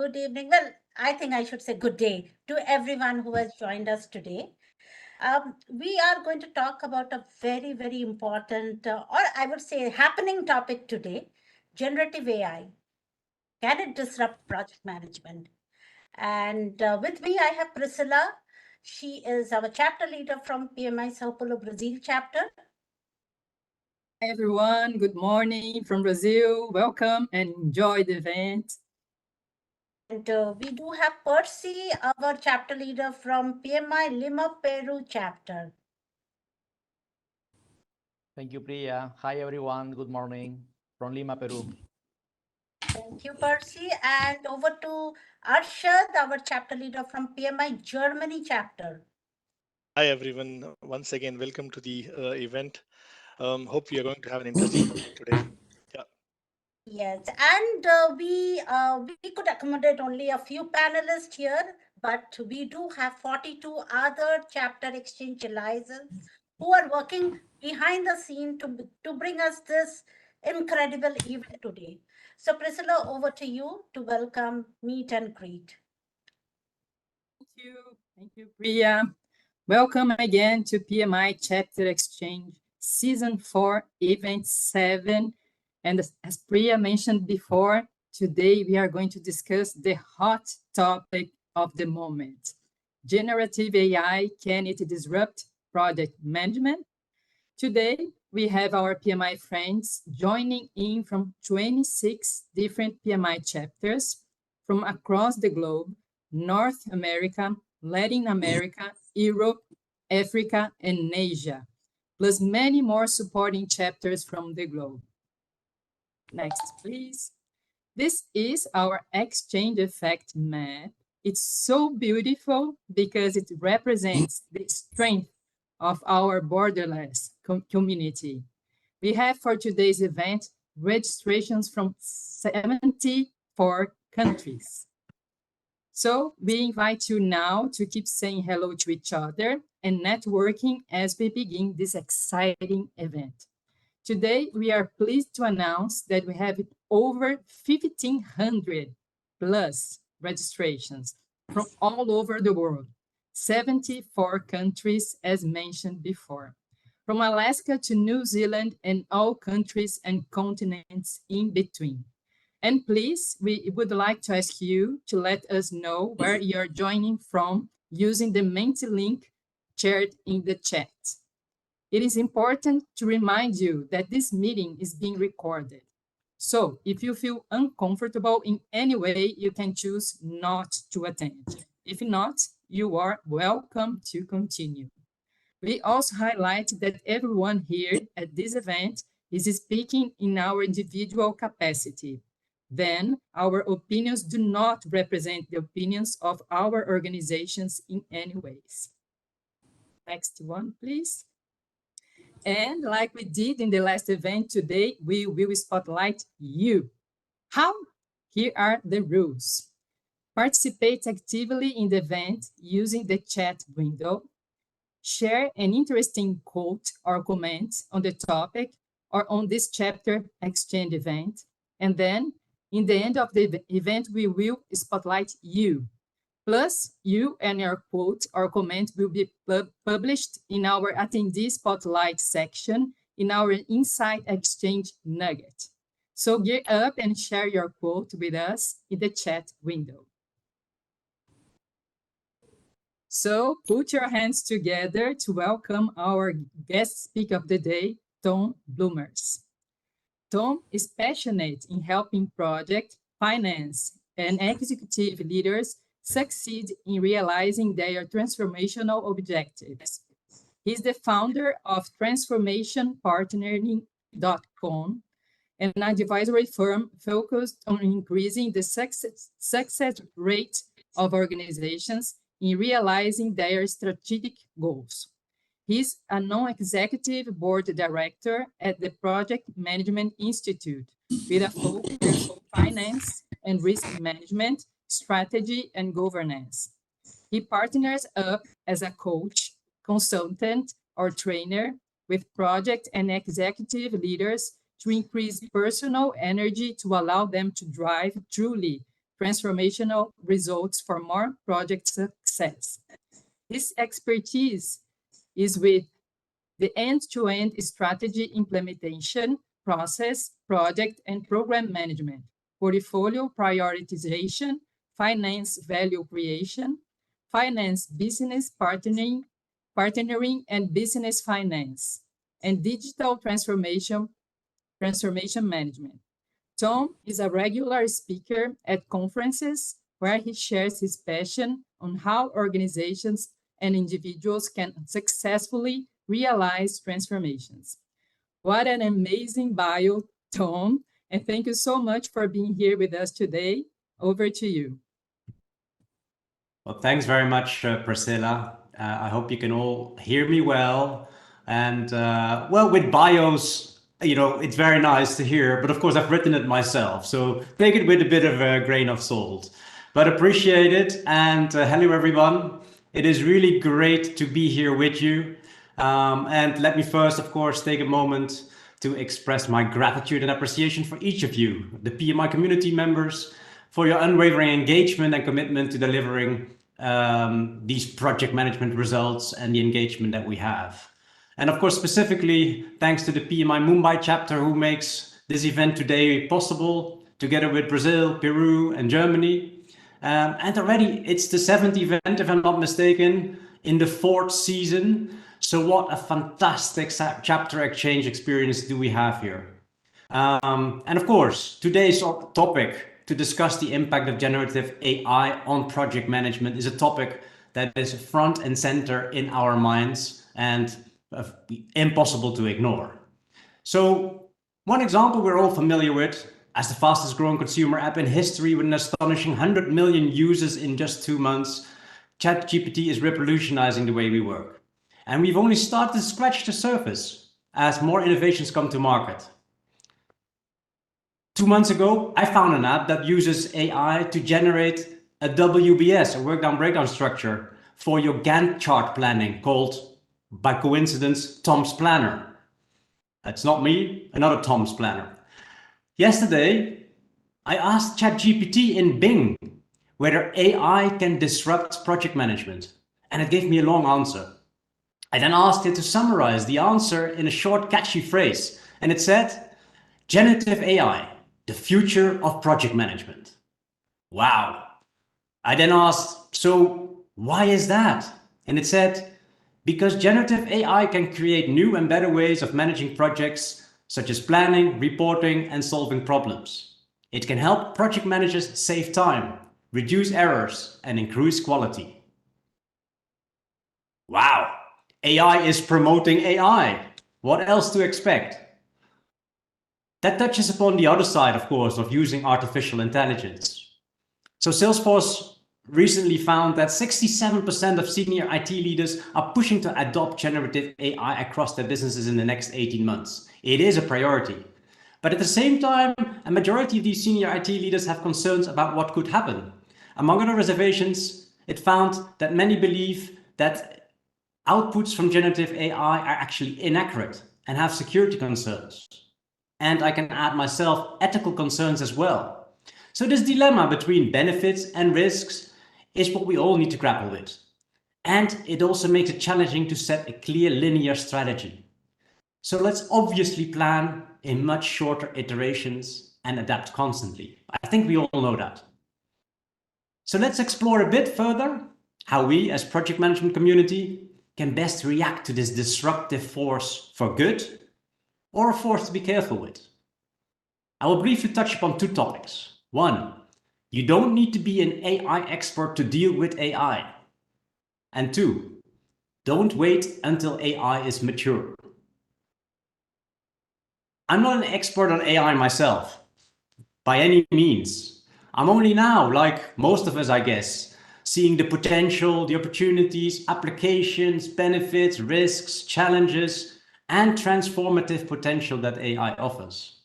Good evening. Well, I think I should say good day to everyone who has joined us today. We are going to talk about a very, very important, or I would say, happening topic today: generative AI. Can it disrupt project management? And with me, I have Priscilla. She is our chapter leader from PMI Sao Paulo, Brazil chapter. Hi everyone, good morning from Brazil. Welcome and enjoy the event. And we do have Percy, our chapter leader from PMI Lima, Peru chapter. Thank you, Priya. Hi, everyone. Good morning from Lima, Peru. Thank you, Percy. And over to Arshad, our chapter leader from PMI Germany chapter. Hi everyone. Once again, welcome to the event. Hope we are going to have an interesting topic today. Yeah. Yes, and we could accommodate only a few panelists here, but we do have 42 other chapter exchange license who are working behind the scene to bring us this incredible event today. So Priscilla, over to you to welcome, meet and greet. Thank you, Priya. Welcome again to PMI Chapter Exchange Season 4, Event 7. And as Priya mentioned before, today we are going to discuss the hot topic of the moment. Generative AI, can it disrupt project management? Today, we have our PMI friends joining in from 26 different PMI chapters from across the globe: North America, Latin America, Europe, Africa, and Asia, plus many more supporting chapters from the globe. Next, please. This is our exchange effect map. It's so beautiful because it represents the strength of our borderless community. We have for today's event registrations from 74 countries. So we invite you now to keep saying hello to each other and networking as we begin this exciting event. Today, we are pleased to announce that we have over 1,500 plus registrations from all over the world, 74 countries as mentioned before, from Alaska to New Zealand and all countries and continents in between. And please, we would like to ask you to let us know where you're joining from using the Menti link shared in the chat. It is important to remind you that this meeting is being recorded. So if you feel uncomfortable in any way, you can choose not to attend. If not, you are welcome to continue. We also highlight that everyone here at this event is speaking in our individual capacity. Then our opinions do not represent the opinions of our organizations in any ways. Next one, please. And like we did in the last event today, we will spotlight you. How? Here are the rules. Participate actively in the event using the chat window. Share an interesting quote or comment on the topic or on this chapter exchange event. And then in the end of the event, we will spotlight you. Plus, you and your quote or comment will be published in our attendee spotlight section in our Insight Exchange Nugget. So gear up and share your quote with us in the chat window. So put your hands together to welcome our guest speaker of the day, Tom Bloomers. Tom is passionate in helping project, finance, and executive leaders succeed in realizing their transformational objectives. He's the founder of transformationpartnering.com, an advisory firm focused on increasing the success rate of organizations in realizing their strategic goals. He's a non-executive board director at the Project Management Institute with a focus on finance and risk management, strategy, and governance. He partners up as a coach, consultant, or trainer with project and executive leaders to increase personal energy to allow them to drive truly transformational results for more project success. His expertise is with the end-to-end strategy implementation process, project and program management, portfolio prioritization, finance value creation, finance business partnering and business finance, and digital transformation management. Tom is a regular speaker at conferences where he shares his passion on how organizations and individuals can successfully realize transformations. What an amazing bio, Tom, and thank you so much for being here with us today. Over to you. Well, thanks very much, Priscilla. I hope you can all hear me well. And well, with bios, it's very nice to hear, but of course I've written it myself. So take it with a bit of a grain of salt, but appreciate it. And hello, everyone. It is really great to be here with you. And let me first, of course, take a moment to express my gratitude and appreciation for each of you, the PMI community members, for your unwavering engagement and commitment to delivering these project management results and the engagement that we have. And of course, specifically, thanks to the PMI Mumbai chapter who makes this event today possible, together with Brazil, Peru, and Germany. And already it's the 7th event, if I'm not mistaken, in the 4th season. So what a fantastic chapter exchange experience do we have here. And of course, today's topic to discuss the impact of generative AI on project management is a topic that is front and center in our minds and impossible to ignore. So one example we're all familiar with, as the fastest growing consumer app in history with an astonishing 100 million users in just 2 months, ChatGPT is revolutionizing the way we work. And we've only started to scratch the surface as more innovations come to market. 2 months ago, I found an app that uses AI to generate a WBS, a work down breakdown structure, for your Gantt chart planning, called, by coincidence, Tom's Planner. That's not me, another Tom's Planner. Yesterday, I asked ChatGPT in Bing whether AI can disrupt project management, and it gave me a long answer. I then asked it to summarize the answer in a short, catchy phrase, and it said, "Generative AI, the future of project management." Wow. I then asked, so why is that? And it said, because generative AI can create new and better ways of managing projects, such as planning, reporting, and solving problems. It can help project managers save time, reduce errors, and increase quality. Wow, AI is promoting AI. What else to expect? That touches upon the other side, of course, of using artificial intelligence. So Salesforce recently found that 67% of senior IT leaders are pushing to adopt generative AI across their businesses in the next 18 months. It is a priority. But at the same time, a majority of these senior IT leaders have concerns about what could happen. Among other reservations, it found that many believe that outputs from generative AI are actually inaccurate and have security concerns. And I can add myself ethical concerns as well. So this dilemma between benefits and risks is what we all need to grapple with. And it also makes it challenging to set a clear linear strategy. So let's obviously plan in much shorter iterations and adapt constantly. I think we all know that. So let's explore a bit further how we as project management community can best react to this disruptive force for good or a force to be careful with. I will briefly touch upon 2 topics. 1, you don't need to be an AI expert to deal with AI. And 2, don't wait until AI is mature. I'm not an expert on AI myself, by any means. I'm only now, like most of us, I guess, seeing the potential, the opportunities, applications, benefits, risks, challenges, and transformative potential that AI offers.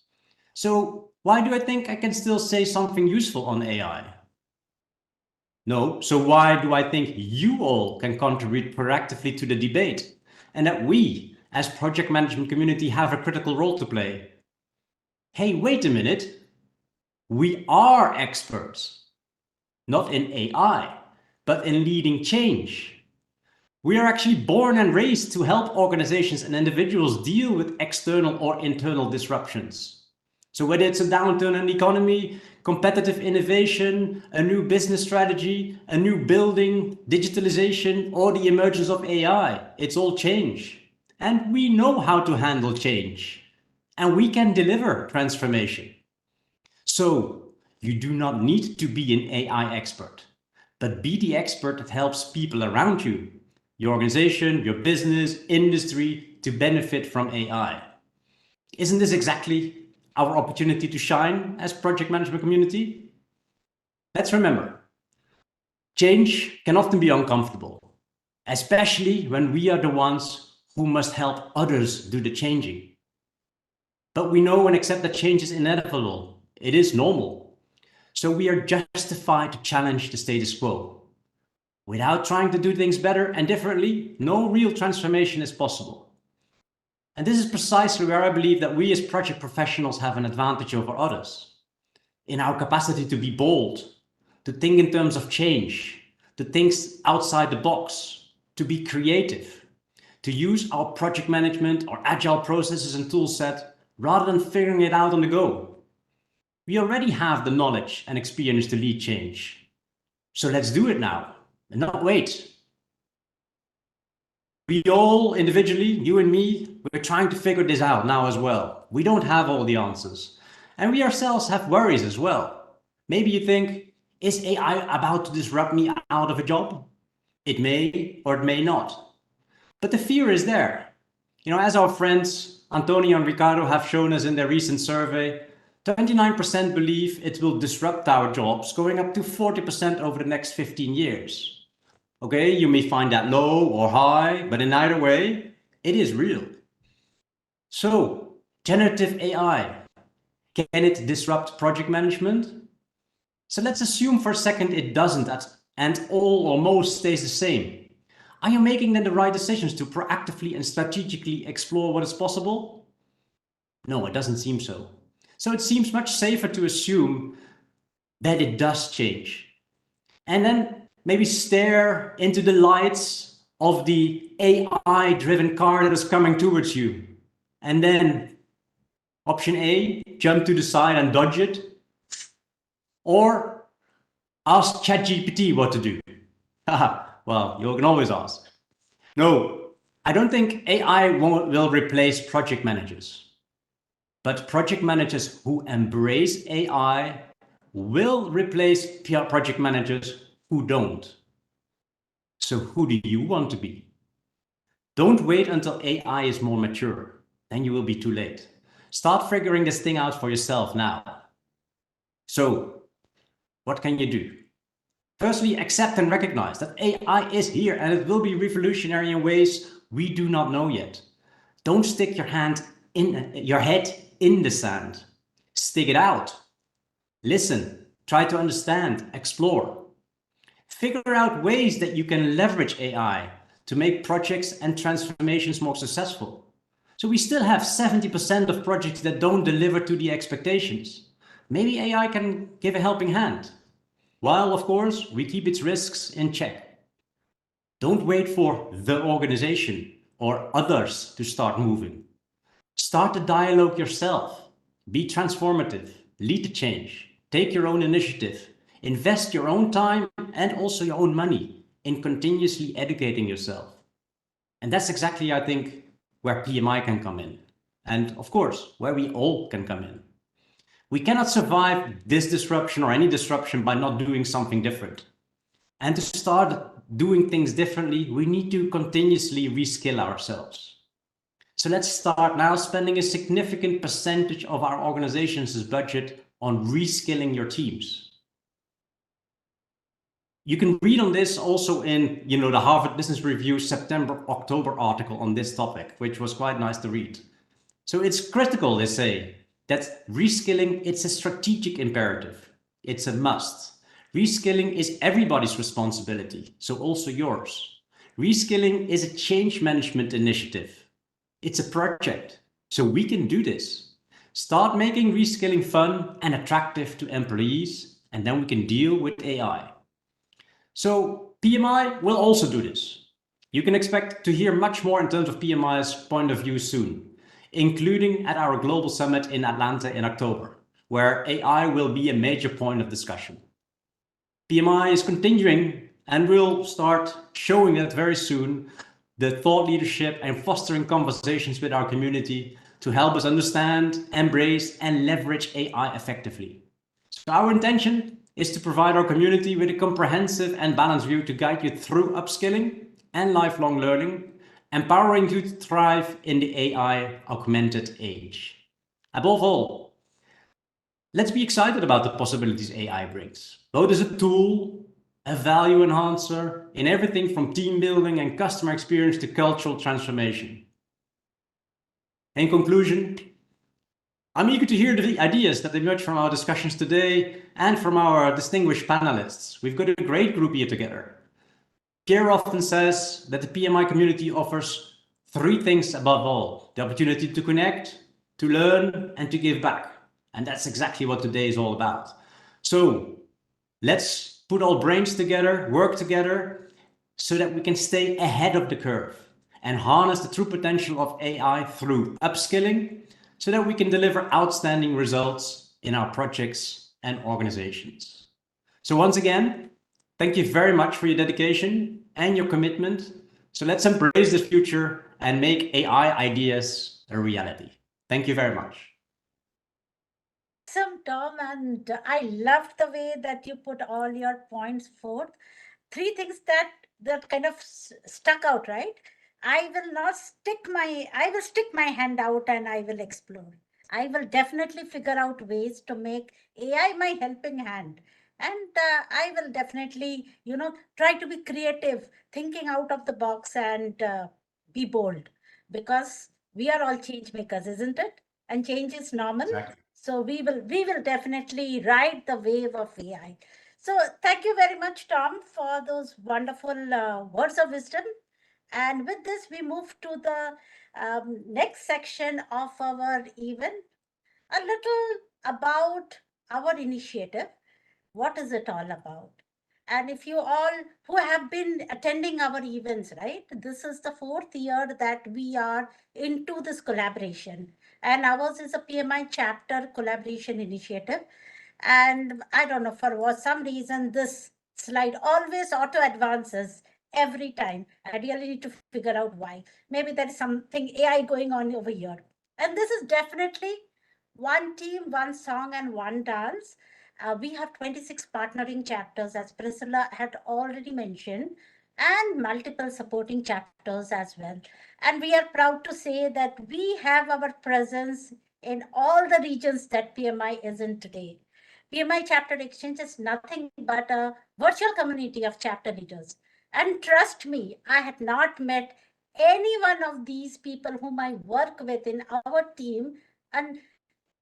So why do I think I can still say something useful on AI? No, so why do I think you all can contribute proactively to the debate and that we as project management community have a critical role to play? Hey, wait a minute. We are experts. not in AI, but in leading change. We are actually born and raised to help organizations and individuals deal with external or internal disruptions. So whether it's a downturn in the economy, competitive innovation, a new business strategy, a new building, digitalization, or the emergence of AI, it's all change. And we know how to handle change. And we can deliver transformation. So you do not need to be an AI expert, but be the expert that helps people around you, your organization, your business, industry, to benefit from AI. Isn't this exactly our opportunity to shine as project management community? Let's remember, change can often be uncomfortable, especially when we are the ones who must help others do the changing. But we know and accept that change is inevitable. It is normal. So we are justified to challenge the status quo. Without trying to do things better and differently, no real transformation is possible. And this is precisely where I believe that we as project professionals have an advantage over others. In our capacity to be bold, to think in terms of change, to think outside the box, to be creative, to use our project management or agile processes and tool set rather than figuring it out on the go. We already have the knowledge and experience to lead change. So let's do it now and not wait. We all individually, you and me, we're trying to figure this out now as well. We don't have all the answers. And we ourselves have worries as well. Maybe you think, is AI about to disrupt me out of a job? It may or it may not. But the fear is there. As our friends Antonio and Ricardo have shown us in their recent survey, 29% believe it will disrupt our jobs, going up to 40% over the next 15 years. Okay, you may find that low or high, but in either way, it is real. So, generative AI, can it disrupt project management? So let's assume for a second it doesn't and all or most stays the same. Are you making then the right decisions to proactively and strategically explore what is possible? No, it doesn't seem so. So it seems much safer to assume that it does change. And then maybe stare into the lights of the AI-driven car that is coming towards you. And then option A, jump to the side and dodge it. Or ask ChatGPT what to do. Well, you can always ask. No, I don't think AI will replace project managers. But project managers who embrace AI will replace project managers who don't. So who do you want to be? Don't wait until AI is more mature. Then you will be too late. Start figuring this thing out for yourself now. So, what can you do? Firstly, accept and recognize that AI is here and it will be revolutionary in ways we do not know yet. Don't stick your head in the sand. Stick it out. Listen, try to understand, explore. Figure out ways that you can leverage AI to make projects and transformations more successful. So we still have 70% of projects that don't deliver to the expectations. Maybe AI can give a helping hand. While, of course, we keep its risks in check. Don't wait for the organization or others to start moving. Start the dialogue yourself. Be transformative. Lead the change. Take your own initiative. Invest your own time and also your own money in continuously educating yourself. And that's exactly, I think, where PMI can come in. And of course, where we all can come in. We cannot survive this disruption or any disruption by not doing something different. And to start doing things differently, we need to continuously reskill ourselves. So let's start now spending a significant percentage of our organization's budget on reskilling your teams. You can read on this also in the Harvard Business Review September-October article on this topic, which was quite nice to read. So it's critical, they say, that reskilling, it's a strategic imperative. It's a must. Reskilling is everybody's responsibility, so also yours. Reskilling is a change management initiative. It's a project, so we can do this. Start making reskilling fun and attractive to employees, and then we can deal with AI. So PMI will also do this. You can expect to hear much more in terms of PMI's point of view soon, including at our global summit in Atlanta in October, where AI will be a major point of discussion. PMI is continuing and will start showing that very soon, the thought leadership and fostering conversations with our community to help us understand, embrace, and leverage AI effectively. So our intention is to provide our community with a comprehensive and balanced view to guide you through upskilling and lifelong learning, empowering you to thrive in the AI augmented age. Above all, let's be excited about the possibilities AI brings, both as a tool, a value enhancer, in everything from team building and customer experience to cultural transformation. In conclusion, I'm eager to hear the ideas that emerge from our discussions today and from our distinguished panelists. We've got a great group here together. Pierre often says that the PMI community offers three things above all: the opportunity to connect, to learn, and to give back. And that's exactly what today is all about. So let's put all brains together, work together, so that we can stay ahead of the curve and harness the true potential of AI through upskilling, so that we can deliver outstanding results in our projects and organizations. So once again, thank you very much for your dedication and your commitment. So let's embrace the future and make AI ideas a reality. Thank you very much. Awesome, Tom, and I loved the way that you put all your points forth. Three things that kind of stuck out, right? I will stick my hand out and I will explore. I will definitely figure out ways to make AI my helping hand. And I will definitely, try to be creative, thinking out of the box and be bold, because we are all change makers, isn't it? And change is normal. Exactly. So we will definitely ride the wave of AI. So thank you very much, Tom, for those wonderful words of wisdom. And with this, we move to the next section of our event, a little about our initiative. What is it all about? And if you all who have been attending our events, right, this is the fourth year that we are into this collaboration. And ours is a PMI chapter collaboration initiative. And I don't know, for some reason, this slide always auto advances every time. I really need to figure out why. Maybe there is something AI going on over here. And this is definitely one team, one song, and one dance. We have 26 partnering chapters, as Priscilla had already mentioned, and multiple supporting chapters as well. And we are proud to say that we have our presence in all the regions that PMI is in today. PMI Chapter Exchange is nothing but a virtual community of chapter leaders. And trust me, I had not met any one of these people whom I work with in our team. And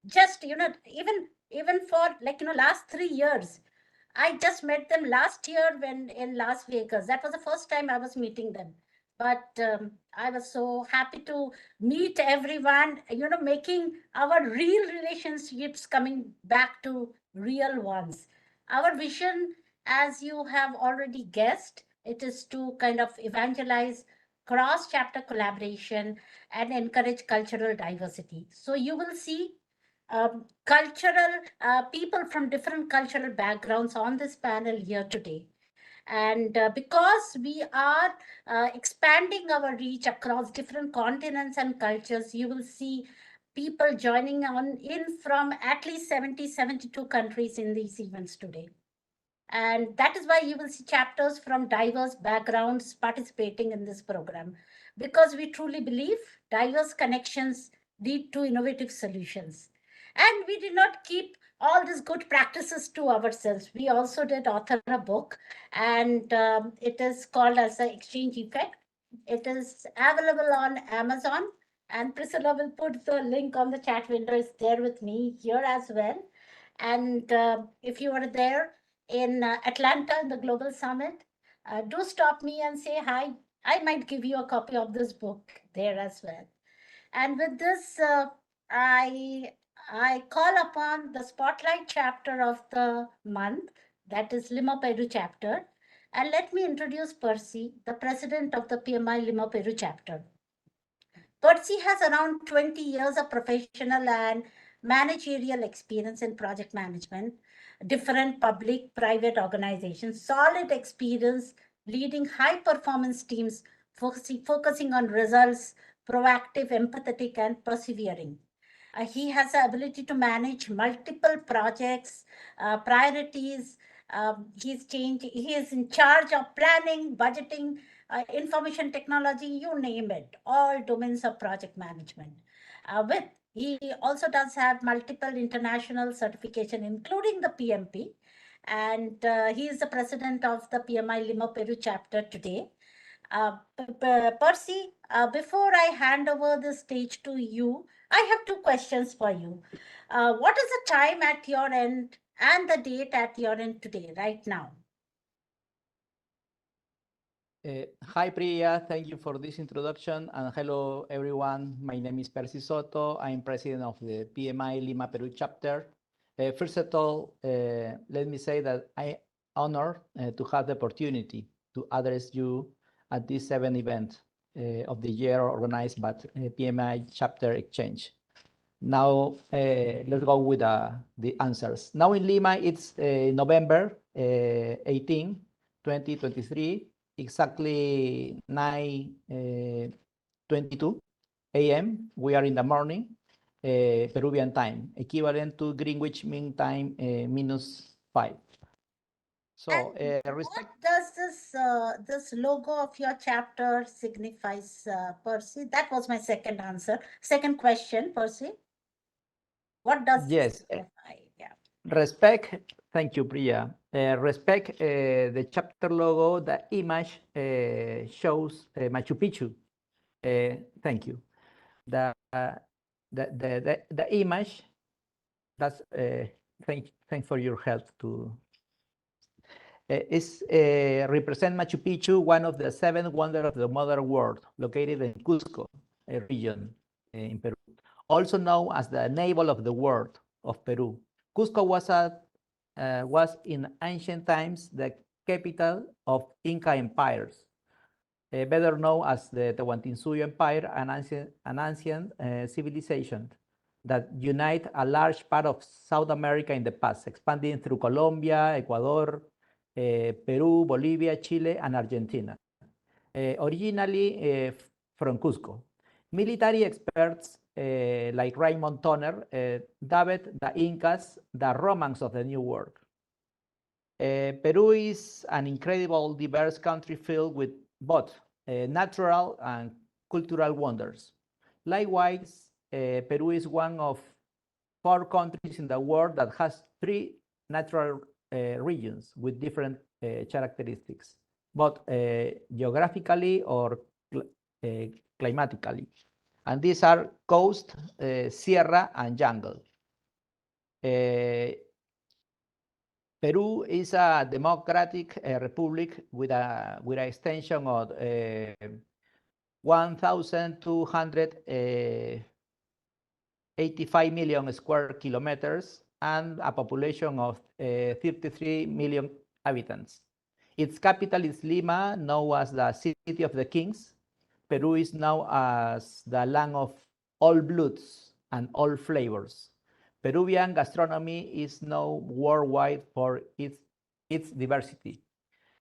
just, even for last 3 years, I just met them last year when in Las Vegas. That was the first time I was meeting them. But I was so happy to meet everyone, making our real relationships coming back to real ones. Our vision, as you have already guessed, it is to kind of evangelize cross chapter collaboration and encourage cultural diversity. So you will see cultural people from different cultural backgrounds on this panel here today. And because we are expanding our reach across different continents and cultures, you will see people joining on in from at least 70, 72 countries in these events today. And that is why you will see chapters from diverse backgrounds participating in this program, because we truly believe diverse connections lead to innovative solutions. And we did not keep all these good practices to ourselves. We also did author a book, and it is called as the Exchange Effect. It is available on Amazon, and Priscilla will put the link on the chat window. It's there with me here as well. And if you are there in Atlanta in the Global Summit, do stop me and say hi. I might give you a copy of this book there as well. And with this, I call upon the spotlight chapter of the month, that is Lima Peru chapter. And let me introduce Percy, the president of the PMI Lima Peru chapter. Percy has around 20 years of professional and managerial experience in project management, different public, private organizations, solid experience leading high performance teams, focusing on results, proactive, empathetic, and persevering. He has the ability to manage multiple projects, priorities. He is in charge of planning, budgeting, information technology, you name it, all domains of project management. With He also does have multiple international certification, including the PMP, and he is the president of the PMI Lima Peru chapter today. Percy, before I hand over the stage to you, I have two questions for you. What is the time at your end and the date at your end today, right now? Hi, Priya. Thank you for this introduction. And hello, everyone. My name is Percy Soto. I'm president of the PMI Lima Peru chapter. First of all, let me say that I'm honored to have the opportunity to address you at this seventh event of the year organized by PMI chapter Xchange. Now, let's go with the answers. Now in Lima, it's November 18, 2023, exactly 9:22 a.m. We are in the morning, Peruvian time, equivalent to Greenwich Mean Time -5. So, What does this logo of your chapter signifies, Percy? That was my second answer. Second question, Percy. What does yes, this signify? Yeah. respect. Thank you, Priya. Respect the chapter logo. The image shows Machu Picchu. Thank you. The image. That's thanks for your help to. Is represent Machu Picchu, one of the seven wonders of the modern world, located in Cusco region in Peru, also known as the navel of the world of Peru. Cusco was in ancient times the capital of Inca empires, better known as the Tawantinsuyo Empire, an ancient civilization that unite a large part of South America in the past, expanding through Colombia, Ecuador, Peru, Bolivia, Chile, and Argentina. Originally from Cusco. Military experts like Raymond Tonner dubbed the Incas the Romans of the New World. Peru is an incredible, diverse country filled with both natural and cultural wonders. Likewise, Peru is one of 4 countries in the world that has 3 natural regions with different characteristics, both geographically or climatically. And these are coast, sierra, and jungle. Peru is a democratic republic with an extension of 1,285 million square kilometers and a population of 53 million inhabitants. Its capital is Lima, known as the City of the Kings. Peru is known as the land of all bloods and all flavors. Peruvian gastronomy is known worldwide for its diversity,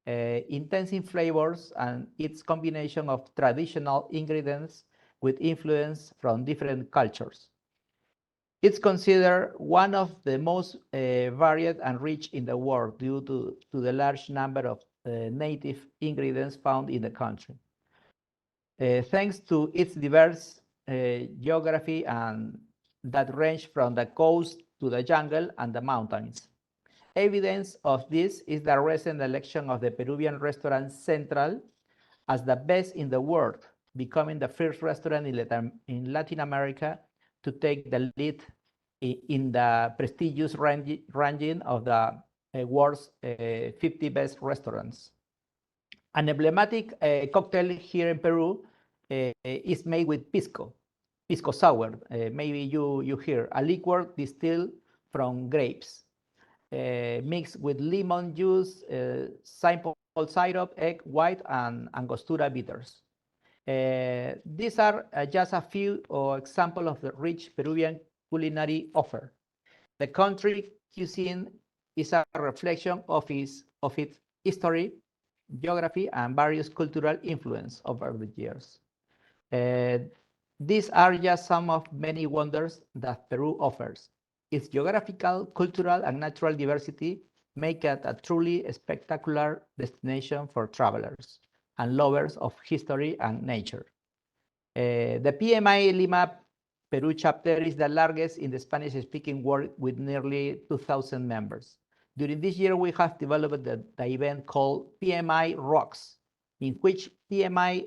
intensive flavors, and its combination of traditional ingredients with influence from different cultures. It's considered one of the most varied and rich in the world due to the large number of native ingredients found in the country. Thanks to its diverse geography and that range from the coast to the jungle and the mountains. Evidence of this is the recent election of the Peruvian restaurant Central as the best in the world, becoming the first restaurant in Latin America to take the lead in the prestigious ranking of the world's 50 best restaurants. An emblematic cocktail here in Peru is made with pisco sour. Maybe you hear a liquor distilled from grapes, mixed with lemon juice, simple syrup, egg white, and Angostura bitters. These are just a few examples of the rich Peruvian culinary offer. The country cuisine is a reflection of its history, geography, and various cultural influence over the years. These are just some of many wonders that Peru offers. Its geographical, cultural, and natural diversity make it a truly spectacular destination for travelers and lovers of history and nature. The PMI Lima Peru chapter is the largest in the Spanish-speaking world with nearly 2,000 members. During this year, we have developed the event called PMI Rocks, in which PMI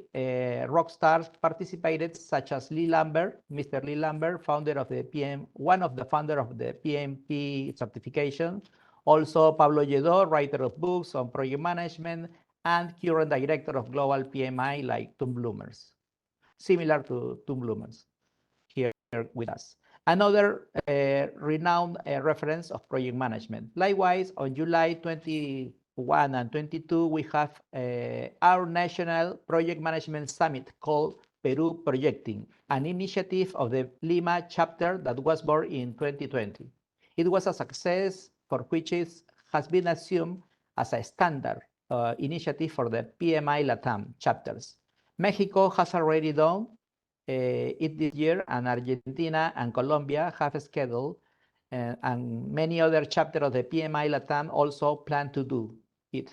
rock stars participated, such as Lee Lambert, Mr. Lee Lambert, founder of the one of the founder of the PMP certification. Also, Pablo Lledó, writer of books on project management, and current director of global PMI like Tom Bloomers, similar to Tom Bloomers here with us. Another renowned reference of project management. Likewise, on July 21 and 22, we have our national project management summit called Peru Projecting, an initiative of the Lima chapter that was born in 2020. It was a success for which it has been assumed as a standard initiative for the PMI LATAM chapters. Mexico has already done it this year, and Argentina and Colombia have scheduled, and many other chapters of the PMI LATAM also plan to do it,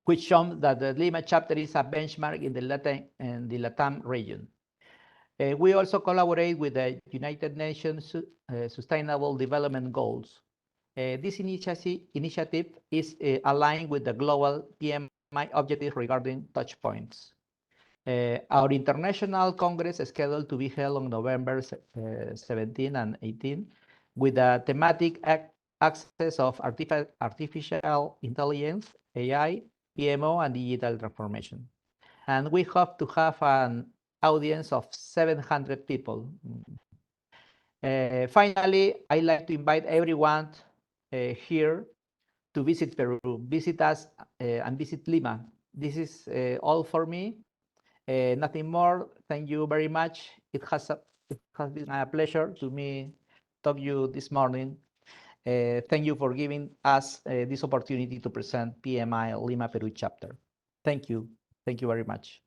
which shows that the Lima chapter is a benchmark in the LATAM region. We also collaborate with the United Nations Sustainable Development Goals. This initiative is aligned with the global PMI objectives regarding touch points. Our international congress is scheduled to be held on November 17 and 18 with the thematic access of artificial intelligence, AI, PMO, and digital transformation. And we hope to have an audience of 700 people. Finally, I'd like to invite everyone here to visit Peru, visit us and visit Lima. This is all for me. Nothing more. Thank you very much. It has been a pleasure to me talk to you this morning. Thank you for giving us this opportunity to present PMI Lima Peru chapter. Thank you. Thank you very much.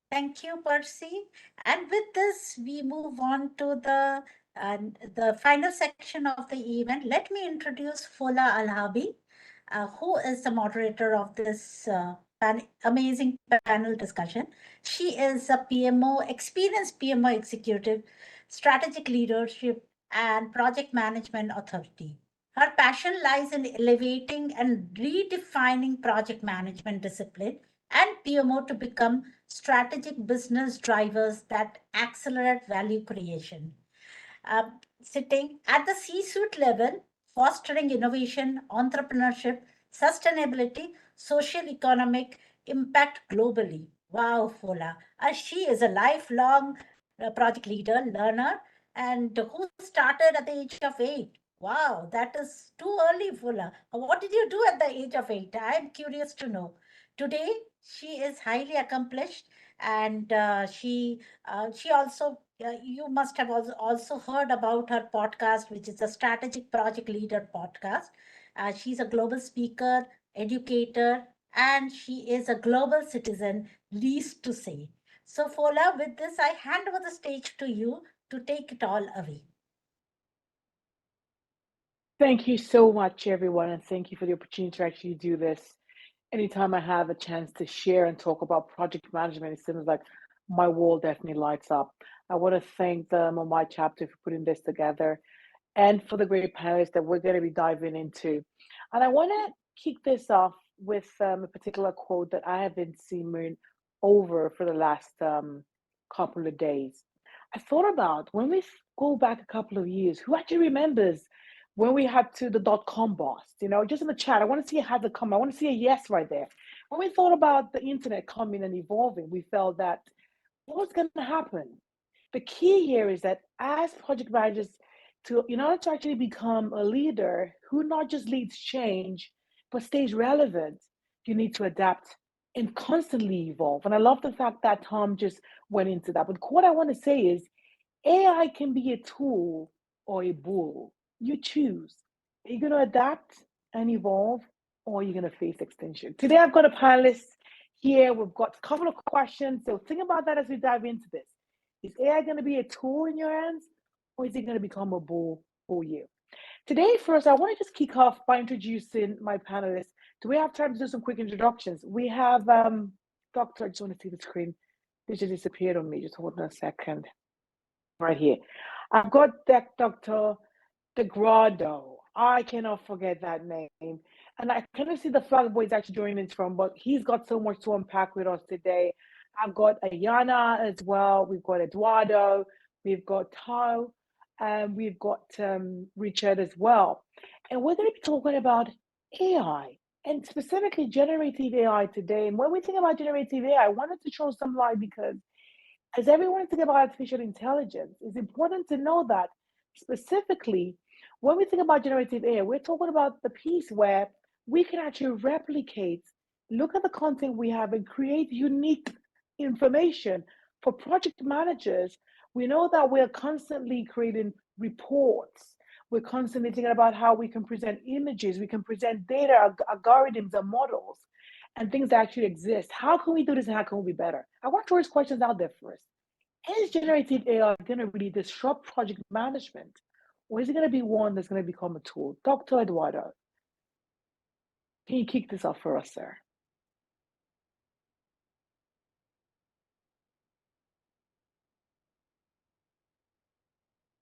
Thank you, Percy. And with this, we move on to the final section of the event. Let me introduce Fola Alhabi, who is the moderator of this amazing panel discussion. She is a PMO, experienced PMO executive, strategic leadership, and project management authority. Her passion lies in elevating and redefining project management discipline and PMO to become strategic business drivers that accelerate value creation. Sitting at the C-suite level, fostering innovation, entrepreneurship, sustainability, social economic impact globally. Wow, Fola. She is a lifelong project leader, learner, and who started at the age of 8. Wow, that is too early, Fola. What did you do at the age of 8? I'm curious to know. Today, she is highly accomplished, and she also you must have also heard about her podcast, which is a strategic project leader podcast. She's a global speaker, educator, and she is a global citizen, least to say. So, Fola, with this, I hand over the stage to you to take it all away. Thank you so much, everyone, and thank you for the opportunity to actually do this. Anytime I have a chance to share and talk about project management, it seems like my world definitely lights up. I want to thank the MMI chapter for putting this together and for the great panelists that we're going to be diving into. And I want to kick this off with a particular quote that I have been simmering over for the last couple of days. I thought about when we go back a couple of years, who actually remembers when we had to the .com bust, just in the chat. I want to see a hand to come. I want to see a yes right there. When we thought about the internet coming and evolving, we felt that what was going to happen? The key here is that as project managers, in order to actually become a leader who not just leads change, but stays relevant, you need to adapt and constantly evolve. And I love the fact that Tom just went into that. But what I want to say is AI can be a tool or a bull. You choose. Are you going to adapt and evolve, or are you going to face extinction? Today, I've got a panelist here. We've got a couple of questions. So think about that as we dive into this. Is AI going to be a tool in your hands, or is it going to become a bull for you? Today, first, I want to just kick off by introducing my panelists. Do we have time to do some quick introductions? We have Doctor, I just want to see the screen. This just disappeared on me. Just hold on a second. Right here. I've got Dr. DeGrado. I cannot forget that name. And I kind of see the flag boy is actually joining us from, but he's got so much to unpack with us today. I've got Ayana as well. We've got Eduardo. We've got Tao. And we've got Richard as well. And we're going to be talking about AI and specifically generative AI today. And when we think about generative AI, I wanted to show some light because as everyone thinks about artificial intelligence, it's important to know that specifically when we think about generative AI, we're talking about the piece where we can actually replicate, look at the content we have, and create unique information. For project managers, we know that we're constantly creating reports. We're constantly thinking about how we can present images, we can present data, algorithms, and models, and things that actually exist. How can we do this and how can we be better? I want to throw these questions out there first. Is generative AI going to really disrupt project management? Or is it going to be one that's going to become a tool? Dr. Eduardo, can you kick this off for us, sir?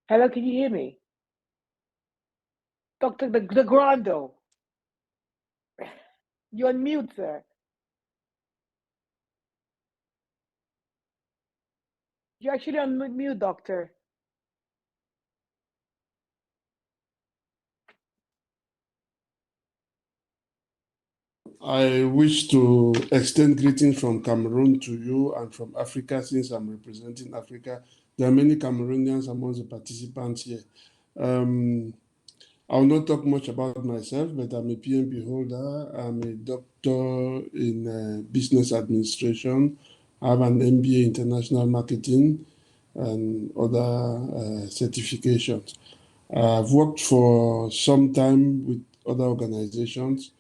Hello, can you hear me? Dr. DeGrando, you're on mute, sir. You're actually on mute, doctor. I wish to extend greetings from Cameroon to you and from Africa, since I'm representing Africa. There are many Cameroonians among the participants here. I will not talk much about myself, but I'm a PMP holder. I'm a doctor in business administration. I have an MBA international marketing and other certifications. I've worked for some time with other organizations,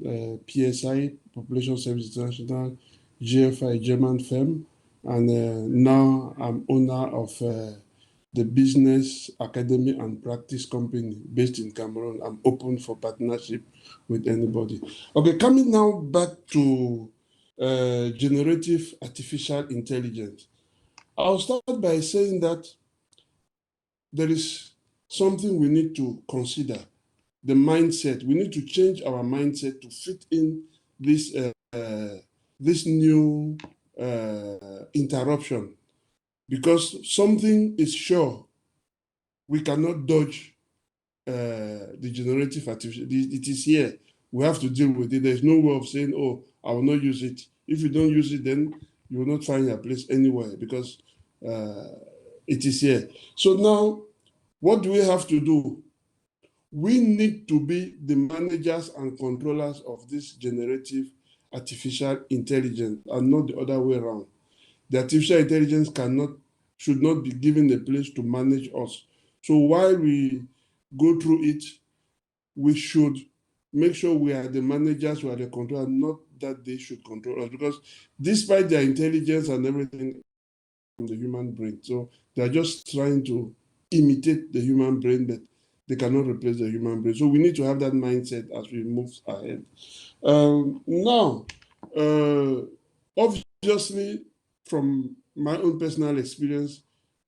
PSI, Population Service International, GFI, German firm, and now I'm owner of the business, academy, and practice company based in Cameroon. I'm open for partnership with anybody. Okay, coming now back to generative artificial intelligence. I'll start by saying that there is something we need to consider, the mindset. We need to change our mindset to fit in this new interruption, because something is sure: we cannot dodge the generative artificial. It is here. We have to deal with it. There's no way of saying, "Oh, I will not use it." If you don't use it, then you will not find your place anywhere, because it is here. So now, what do we have to do? We need to be the managers and controllers of this generative artificial intelligence, and not the other way around. The artificial intelligence should not be given a place to manage us. So while we go through it, we should make sure we are the managers, we are the controllers, not that they should control us, because despite their intelligence and everything from the human brain, so they're just trying to imitate the human brain, but they cannot replace the human brain. So we need to have that mindset as we move ahead. Now, obviously, from my own personal experience,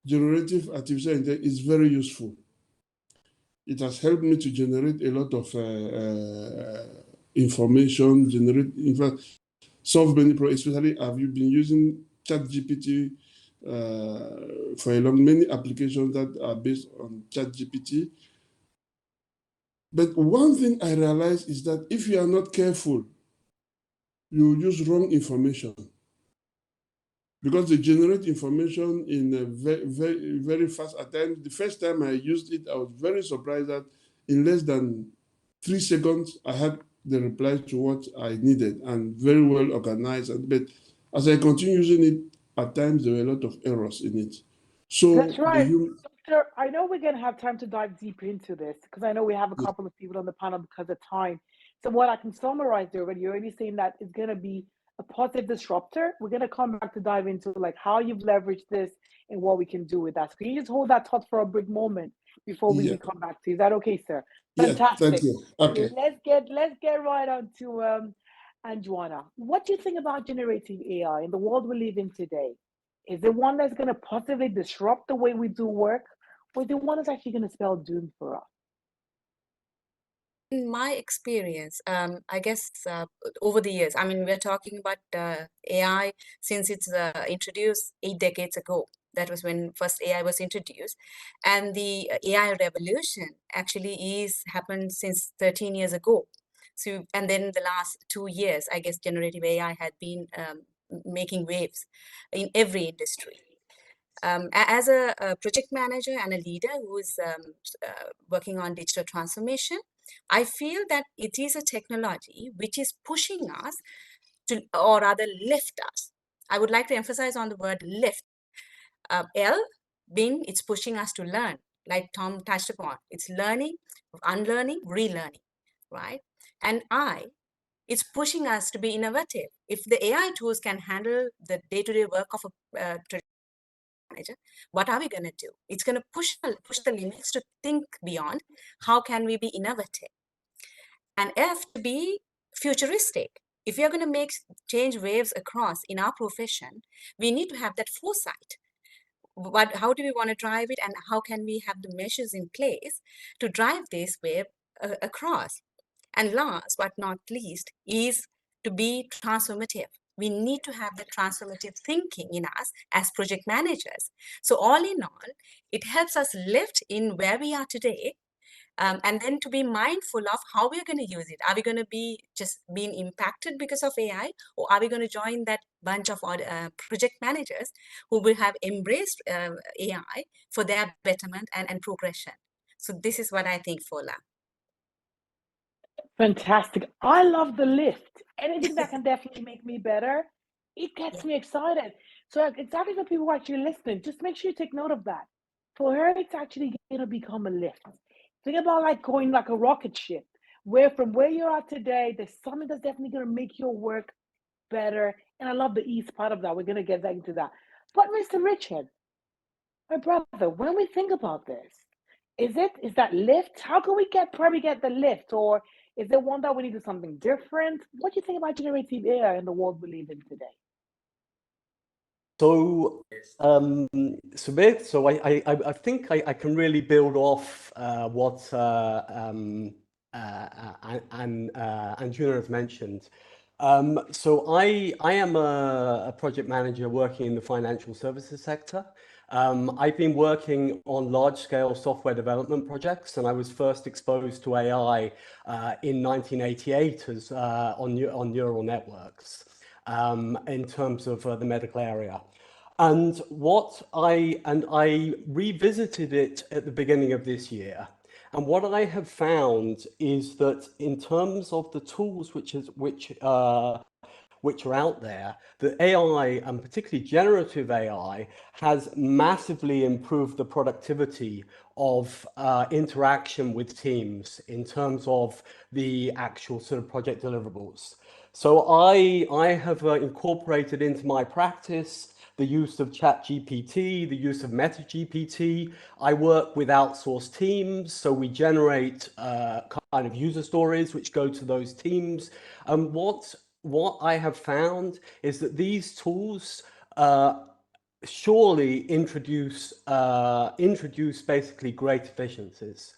generative artificial intelligence is very useful. It has helped me to generate a lot of information, in fact, solve many problems. Especially, have you been using ChatGPT for many applications that are based on ChatGPT. But one thing I realized is that if you are not careful, you use wrong information, because they generate information in a very, very, very fast. At times, the first time I used it, I was very surprised that in less than 3 seconds, I had the replies to what I needed and very well organized. But as I continue using it, at times there were a lot of errors in it. So That's right. the Doctor, I know we're going to have time to dive deeper into this because I know we have a Yeah. couple of people on the panel because of time. So what I can summarize there, when you're already saying that it's going to be a positive disruptor, we're going to come back to dive into like how you've leveraged this and what we can do with that. So can you just hold that thought for a brief moment before Yeah. we come back to you? Is that okay, sir? Yeah, thank Fantastic. you. Okay. Let's get right on to Anjuana. What do you think about generative AI in the world we live in today? Is it one that's going to positively disrupt the way we do work, or is it one that's actually going to spell doom for us? In my experience, I guess over the years, I mean, we're talking about AI since it's introduced 8 decades ago. That was when first AI was introduced, and the AI revolution actually is happened since 13 years ago. So, and then the last 2 years, I guess generative AI had been making waves in every industry. As a project manager and a leader who is working on digital transformation, I feel that it is a technology which is pushing us to, or rather lift us. I would like to emphasize on the word lift. L being it's pushing us to learn, like Tom touched upon. It's learning, unlearning, relearning, right? And it's pushing us to be innovative. If the AI tools can handle the day-to-day work of a manager, what are we going to do? It's going to push the limits to think beyond. How can we be innovative? And F, to be futuristic. If we are going to make change waves across in our profession, we need to have that foresight. How do we want to drive it, and how can we have the measures in place to drive this wave across? And last but not least is to be transformative. We need to have the transformative thinking in us as project managers. So all in all, it helps us lift in where we are today, and then to be mindful of how we're going to use it. Are we going to be just being impacted because of AI, or are we going to join that bunch of project managers who will have embraced AI for their betterment and progression? So this is what I think, Fola. Fantastic. I love the lift. Anything that can definitely make me better, it gets me excited. So exactly for people who are actually listening, just make sure you take note of that. For her, it's actually going to become a lift. Think about like going like a rocket ship, where from where you are today, there's something that's definitely going to make your work better. And I love the ease part of that. We're going to get into that. But Mr. Richard, my brother, when we think about this, is that lift? How can we probably get the lift, or is there one that we need to do something different? What do you think about generative AI in the world we live in today? So, Sumit, so I think I can really build off what Anjuna has mentioned. So I am a project manager working in the financial services sector. I've been working on large-scale software development projects, and I was first exposed to AI in 1988 as on neural networks. In terms of the medical area. And I revisited it at the beginning of this year. And what I have found is that in terms of the tools which are out there, the AI, and particularly generative AI, has massively improved the productivity of interaction with teams in terms of the actual sort of project deliverables. So I have incorporated into my practice the use of ChatGPT, the use of MetaGPT. I work with outsourced teams, so we generate kind of user stories which go to those teams. And what I have found is that these tools surely introduce basically great efficiencies.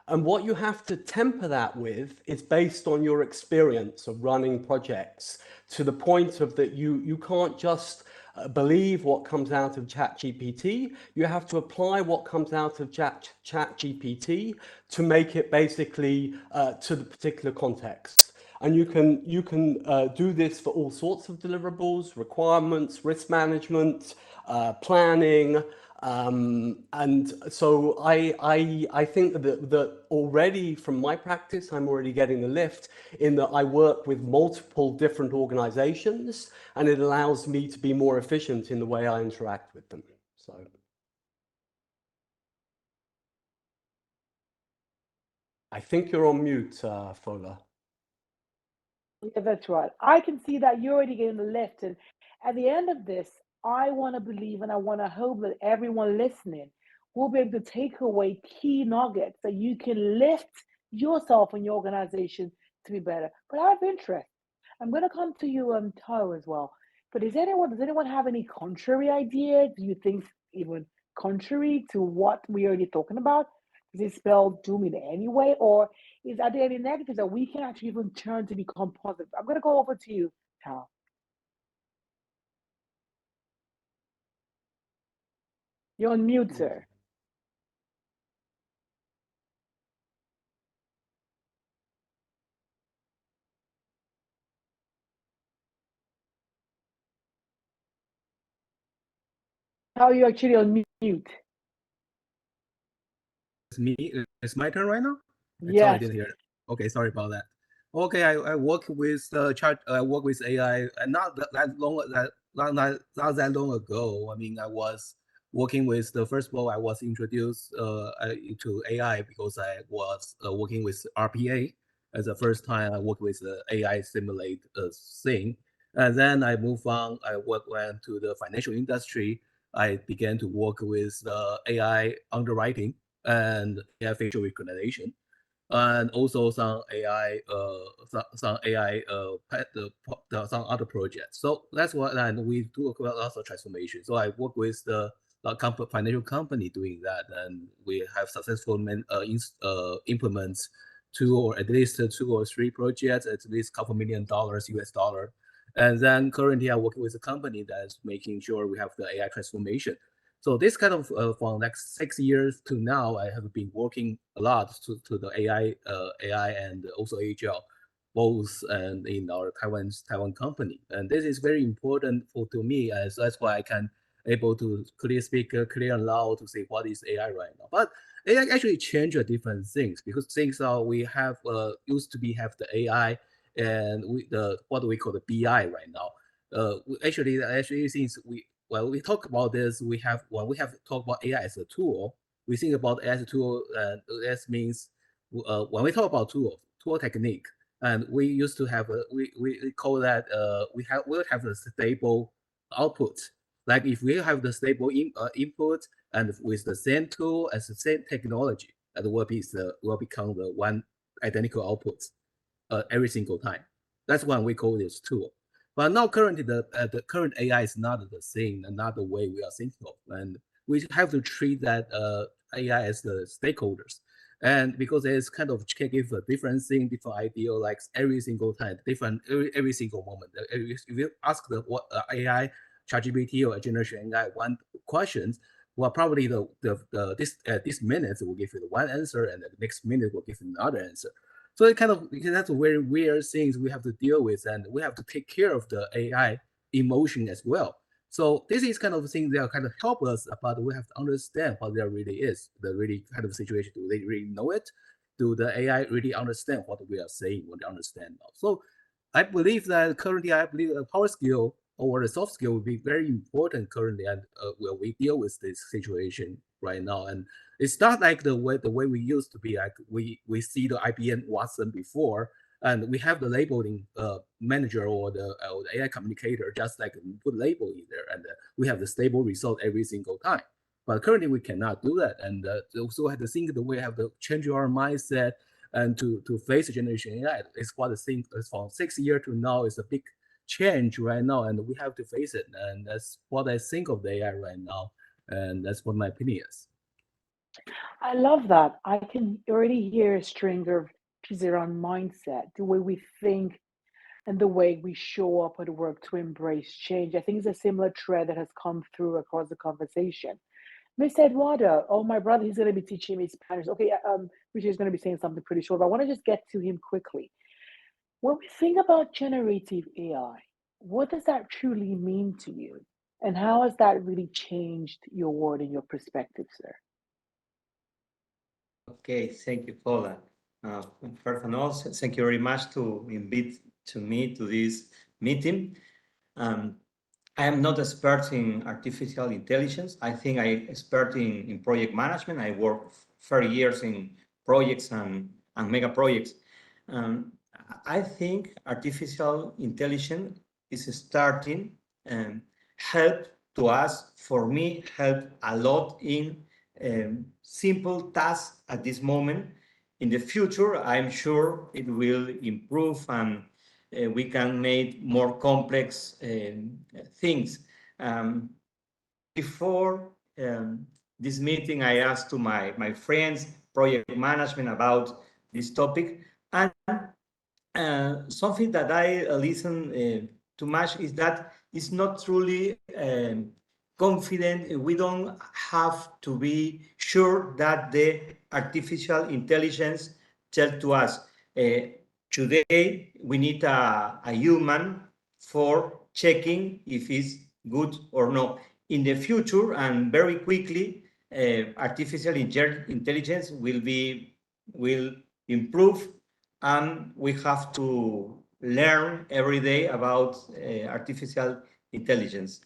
And what you have to temper that with is based on your experience of running projects, to the point of that you can't just believe what comes out of ChatGPT. You have to apply what comes out of ChatGPT to make it basically to the particular context. And you can do this for all sorts of deliverables, requirements, risk management, planning. And so I think that already from my practice, I'm already getting the lift in that I work with multiple different organizations, and it allows me to be more efficient in the way I interact with them. So. I think you're on mute, Fola. Yeah, that's right. I can see that you're already getting the lift. And at the end of this, I want to believe and I want to hope that everyone listening will be able to take away key nuggets that you can lift yourself and your organization to be better. But I have interest. I'm going to come to you, Tao, as well. But does anyone have any contrary ideas? Do you think even contrary to what we're already talking about? Does it spell doom in any way? Or are there any negatives that we can actually even turn to become positive? I'm going to go over to you, Tal. You're on mute, sir. Tal, you're actually on mute. It's me. It's my turn right now. Yes. I didn't hear it. Okay, sorry about that. Okay, I work with chart. I work with AI, and not that long. Not that long ago. I mean, I was working with the first of all, I was introduced to AI because I was working with RPA as the first time I worked with the AI simulate thing, and then I moved on. Went to the financial industry. I began to work with AI underwriting and AI facial recognition, and also some AI, some other projects. So that's what, and we do lots of transformation. So I work with the financial company doing that, and we have successful implements two or at least two or three projects, at least a couple $1 million US dollar. And then currently I'm working with a company that's making sure we have the AI transformation. So this kind of for next 6 years to now, I have been working a lot to the AI and also AGL, both and in our Taiwan company. And this is very important to me, as that's why I can able to clear speak clear and loud to say what is AI right now. But AI actually change different things, because things are we have used to be have the AI and what we call the BI right now. Actually since when we talk about this, when we have talked about AI as a tool, we think about AI as a tool, and that means when we talk about tool technique, and we used to have we call that we'll have a stable output. Like if we have the stable input and with the same tool as the same technology, that will become the one identical output every single time. That's when we call this tool. But now currently the current AI is not the same and not the way we are thinking of, and we have to treat that AI as the stakeholders. And because it's kind of can give a different thing, different idea, like every single time, different every single moment. If you ask the what AI, ChatGPT or Generation AI one questions, well, probably this minute will give you the one answer, and the next minute will give you another answer. So it kind of, that's a very weird things we have to deal with, and we have to take care of the AI emotion as well. So this is kind of thing that kind of help us, but we have to understand what there really is, the really kind of situation. Do they really know it? Do the AI really understand what we are saying, what they understand now? So I believe that currently, I believe the power skill or the soft skill will be very important currently, and when we deal with this situation right now. And it's not like the way we used to be. Like we see the IBM Watson before, and we have the labeling manager or the AI communicator, just like put label in there, and we have the stable result every single time. But currently we cannot do that, and so we have to think the way we have to change our mindset and to face generation AI. It's what I think is from 6 years to now is a big change right now, and we have to face it. And that's what I think of the AI right now, and that's what my opinion is. I love that. I can already hear a string of pieces around mindset, the way we think and the way we show up at work to embrace change. I think it's a similar thread that has come through across the conversation. Mr. Eduardo, oh, my brother, he's going to be teaching me Spanish. Okay, Richard is going to be saying something pretty short, but I want to just get to him quickly. When we think about generative AI, what does that truly mean to you? And how has that really changed your world and your perspective, sir? Okay, thank you, Paula. First and all, thank you very much to invite to me to this meeting. Um, I am not expert in artificial intelligence. I think I expert in project management. I work 30 years in projects and mega projects. Um, I think artificial intelligence is starting and help to us, for me, help a lot in simple tasks at this moment. In the future, I'm sure it will improve and we can make more complex things. Um, Before this meeting, I asked to my friends, project management, about this topic. And something that I listen too much is that it's not truly confident. We don't have to be sure that the artificial intelligence tell to us. Today, we need a human for checking if it's good or not. In the future, and very quickly, artificial intelligence will improve, and we have to learn every day about artificial intelligence.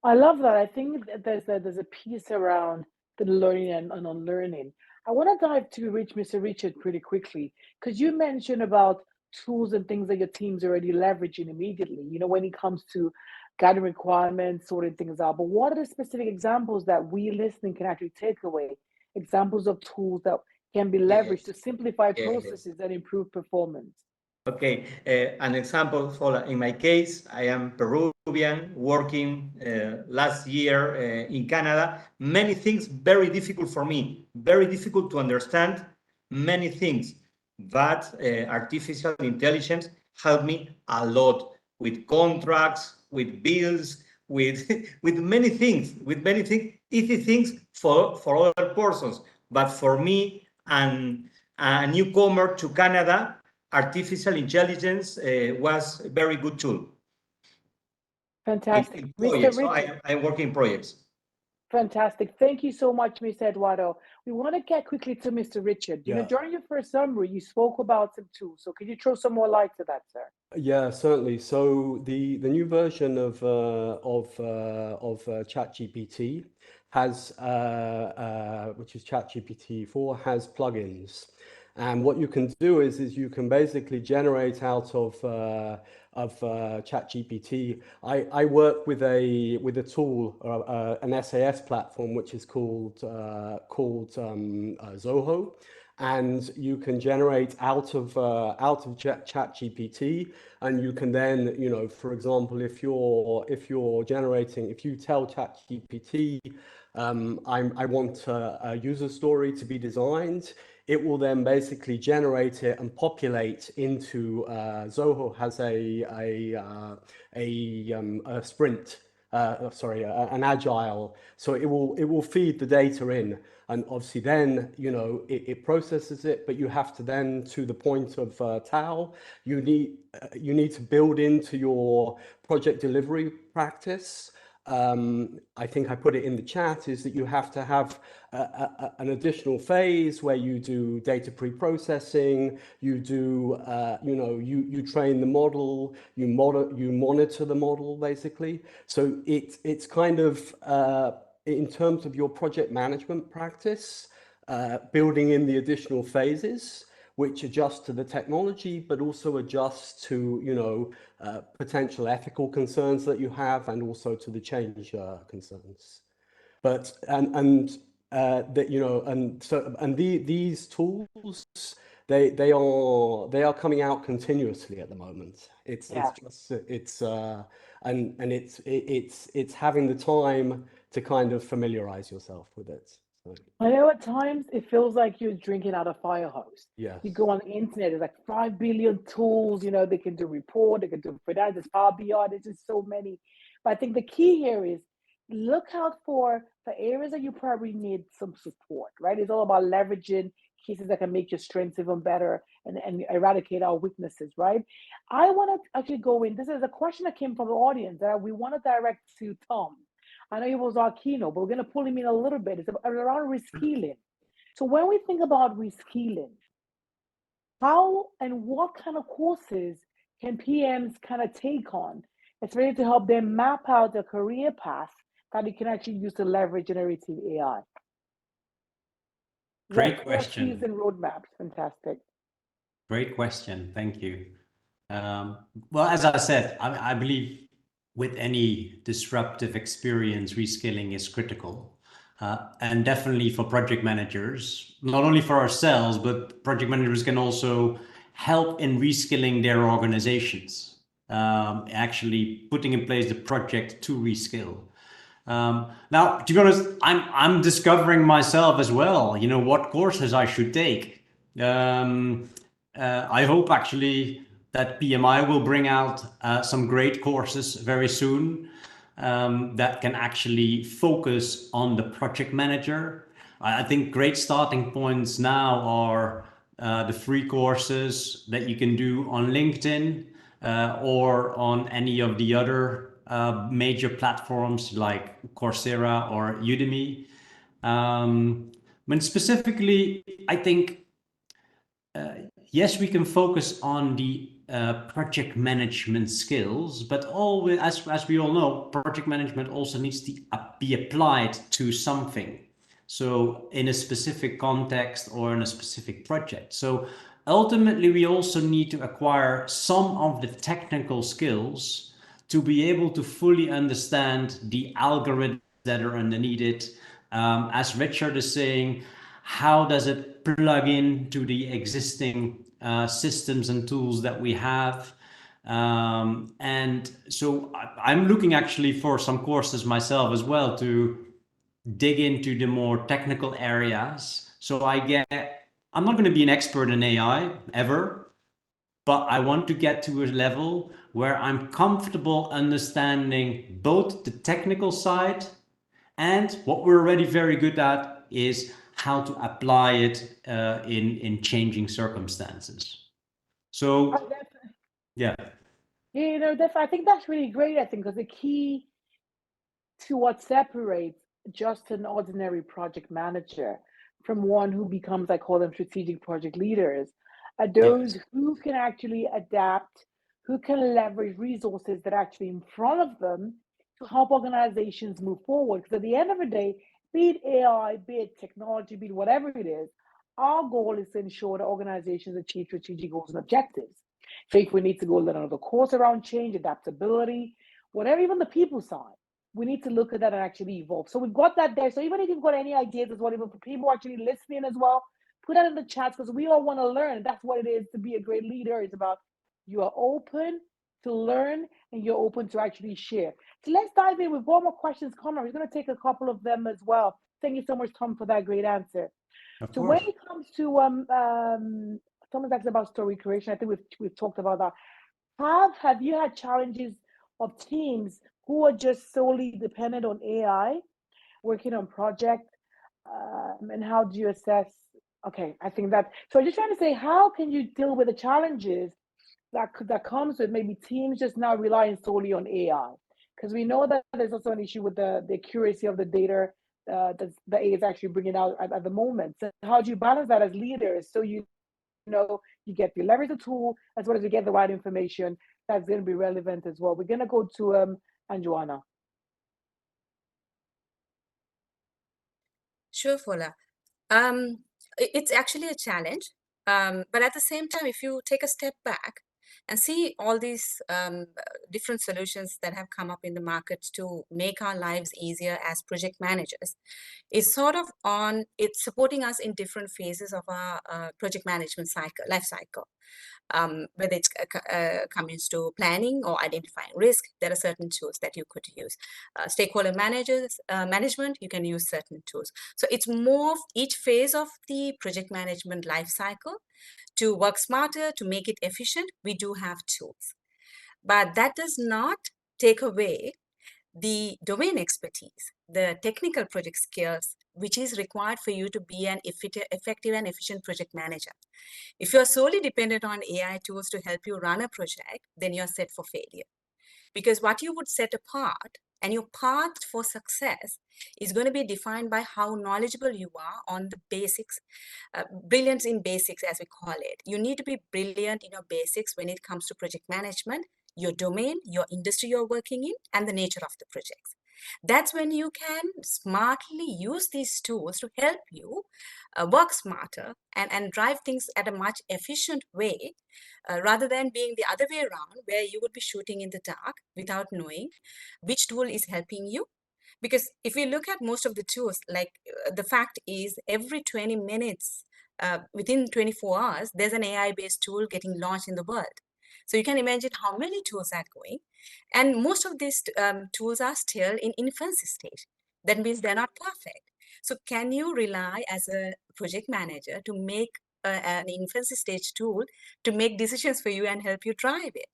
I love that. I think there's a piece around the learning and unlearning. I want to dive to Mr. Richard pretty quickly because you mentioned about tools and things that your team's already leveraging immediately. You know, when it comes to gathering requirements, sorting things out. But what are the specific examples that we listening can actually take away? Examples of tools that can be leveraged to simplify processes and improve performance. Okay, an example for in my case, I am Peruvian working last year in Canada. Many things very difficult for me, very difficult to understand many things, but artificial intelligence helped me a lot with contracts, with bills, with with many things, easy things for other persons, but for me and a newcomer to Canada, artificial intelligence was a very good tool. Fantastic. In Mr. projects, so Richard. I work in projects. Fantastic. Thank you so much, Mr. Eduardo. We want to get quickly to Mr. Richard. You know, during your first summary, you spoke about some tools. So could you throw some more light to that, sir? Yeah, certainly. So the new version of ChatGPT has which is ChatGPT 4, has plugins, and what you can do is you can basically generate out of ChatGPT. I work with a tool, an SAS platform, which is called Zoho. And you can generate out of ChatGPT, and you can then, you know, for example, if you tell ChatGPT, I want a user story to be designed, it will then basically generate it and populate into Zoho has a sprint. An agile. So it will feed the data in, and obviously then, you know, it processes it, but you have to then, to the point of Tao, you need to build into your project delivery practice. I think I put it in the chat, is that you have to have an additional phase where you do data pre-processing, you do, you train the model, you monitor the model, basically. So it's kind of, in terms of your project management practice, building in the additional phases, which adjust to the technology, but also adjust to, you know, potential ethical concerns that you have, and also to the change concerns. But that, you know, these tools, they are coming out continuously at the moment. It's having the time to kind of familiarize yourself with it. So, I know at times it feels like you're drinking out of a fire hose. yes. You go on the internet, there's like 5 billion tools, you know, they can do report, they can do for that, there's Power BI, there's just so many. But I think the key here is look out for the areas that you probably need some support, right? It's all about leveraging cases that can make your strengths even better and eradicate our weaknesses, right? I want to actually go in. This is a question that came from the audience that we want to direct to Tom. I know he was our keynote, but we're going to pull him in a little bit. It's around reskilling. So when we think about reskilling, how and what kind of courses can PMs kind of take on, especially to help them map out their career path that you can actually use to leverage generative AI? Great What keys question. and roadmaps? Fantastic. Great question. Thank you. Well, as I said, I believe with any disruptive experience, reskilling is critical. And definitely for project managers, not only for ourselves, but project managers can also help in reskilling their organizations, actually putting in place the project to reskill. Now, to be honest, I'm discovering myself as well, you know, what courses I should take. I hope actually that PMI will bring out some great courses very soon that can actually focus on the project manager. I think great starting points now are the free courses that you can do on LinkedIn or on any of the other major platforms like Coursera or Udemy. But specifically, I think yes, we can focus on the project management skills, but always, as we all know, project management also needs to be applied to something. So in a specific context or in a specific project. So ultimately, we also need to acquire some of the technical skills to be able to fully understand the algorithms that are underneath it. As Richard is saying, how does it plug into the existing systems and tools that we have? And so I'm looking actually for some courses myself as well to dig into the more technical areas. So I'm not going to be an expert in AI ever, but I want to get to a level where I'm comfortable understanding both the technical side and what we're already very good at is how to apply it in changing circumstances. So, yeah. You know, I think that's really great. I think because the key to what separates just an ordinary project manager from one who becomes, I call them strategic project leaders, are those who can actually adapt, who can leverage resources that are actually in front of them to help organizations move forward. Because at the end of the day, be it AI, be it technology, be it whatever it is, our goal is to ensure that organizations achieve strategic goals and objectives. So if we need to go learn another course around change, adaptability, whatever, even the people side, we need to look at that and actually evolve. So we've got that there. So even if you've got any ideas as well, even for people actually listening as well, put that in the chats because we all want to learn. That's what it is to be a great leader. It's about you are open to learn and you're open to actually share. So let's dive in with one more questions coming. We're going to take a couple of them as well. Thank you so much, Tom, for that great answer. So when it comes to someone's asking about story creation, I think we've talked about that. Have you had challenges of teams who are just solely dependent on AI, working on projects, and how do you assess? Okay, I think that. So I'm just trying to say, how can you deal with the challenges that comes with maybe teams just now relying solely on AI? Because we know that there's also an issue with the accuracy of the data that the AI is actually bringing out at the moment. So how do you balance that as leaders so you know you get to leverage the tool as well as you get the right information that's going to be relevant as well? We're going to go to Anjuana. Sure, Fola. It's actually a challenge. But at the same time, if you take a step back and see all these different solutions that have come up in the market to make our lives easier as project managers, it's supporting us in different phases of our project management life cycle. Whether it's comes to planning or identifying risk, there are certain tools that you could use. Stakeholder management, you can use certain tools. So it's more of each phase of the project management life cycle to work smarter, to make it efficient. We do have tools, but that does not take away the domain expertise, the technical project skills, which is required for you to be an effective and efficient project manager. If you're solely dependent on AI tools to help you run a project, then you're set for failure. Because what you would set apart and your path for success is going to be defined by how knowledgeable you are on the basics, brilliance in basics, as we call it. You need to be brilliant in your basics when it comes to project management, your domain, your industry you're working in, and the nature of the projects. That's when you can smartly use these tools to help you work smarter and drive things at a much efficient way, rather than being the other way around, where you would be shooting in the dark without knowing which tool is helping you. Because if we look at most of the tools, like the fact is every 20 minutes, within 24 hours, there's an AI-based tool getting launched in the world. So you can imagine how many tools are going. And most of these tools are still in infancy stage. That means they're not perfect. So can you rely as a project manager to make an infancy stage tool to make decisions for you and help you drive it?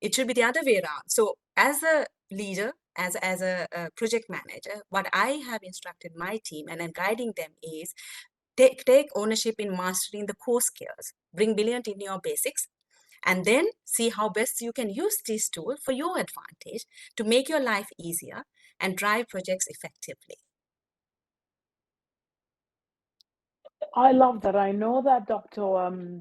It should be the other way around. So as a leader, as a project manager, what I have instructed my team and I'm guiding them is take ownership in mastering the core skills, bring brilliant in your basics, and then see how best you can use this tool for your advantage to make your life easier and drive projects effectively. I love that. I know that Dr.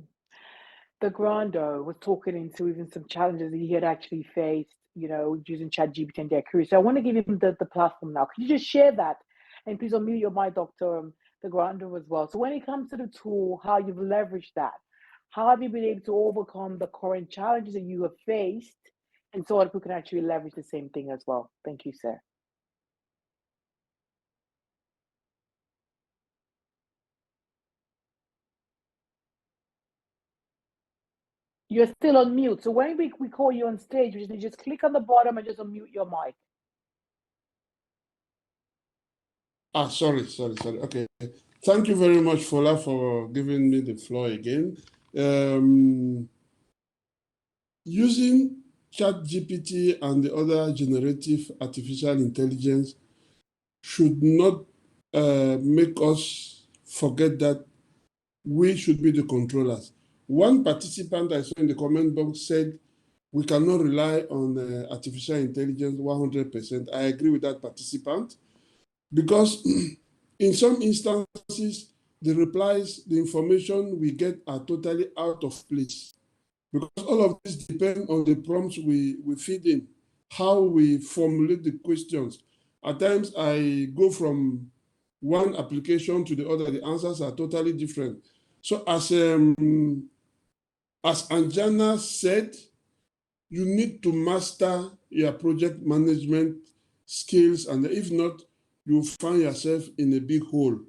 De Grando was talking into even some challenges that he had actually faced, using ChatGPT and their queries. So I want to give him the platform now. Could you just share that? And please unmute your mic, Dr. De Grando, as well. So when it comes to the tool, how you've leveraged that, how have you been able to overcome the current challenges that you have faced, and so that we can actually leverage the same thing as well? Thank you, sir. You're still on mute. So when we call you on stage, you just click on the bottom and just unmute your mic. Sorry. Okay. Thank you very much, Fola, for giving me the floor again. Using ChatGPT and the other generative artificial intelligence should not make us forget that we should be the controllers. One participant I saw in the comment box said, we cannot rely on artificial intelligence 100%. I agree with that participant, because in some instances, the replies, the information we get are totally out of place. Because all of this depends on the prompts we feed in, how we formulate the questions. At times, I go from one application to the other, the answers are totally different. So as Anjana said, you need to master your project management skills, and if not, you'll find yourself in a big hole.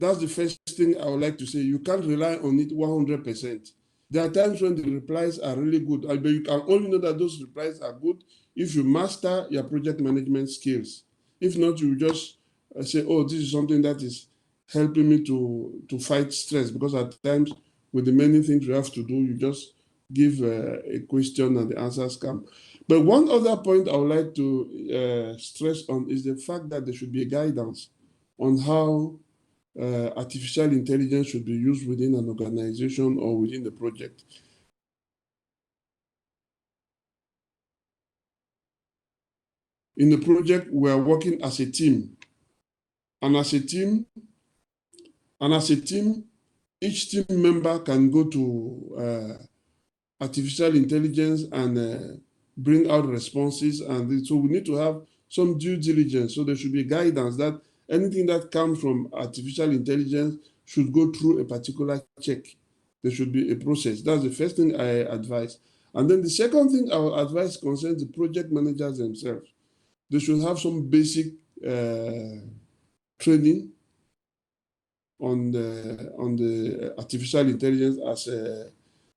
That's the first thing I would like to say. You can't rely on it 100%. There are times when the replies are really good, but you can only know that those replies are good if you master your project management skills. If not, you just say, oh, this is something that is helping me to fight stress, because at times with the many things you have to do, you just give a question and the answers come. But one other point I would like to stress on is the fact that there should be a guidance on how artificial intelligence should be used within an organization or within the project. In the project, we are working as a team. And as a team, each team member can go to artificial intelligence and bring out responses. And so we need to have some due diligence. So there should be guidance that anything that comes from artificial intelligence should go through a particular check. There should be a process. That's the first thing I advise. And then the second thing I will advise concerns the project managers themselves. They should have some basic training on the artificial intelligence,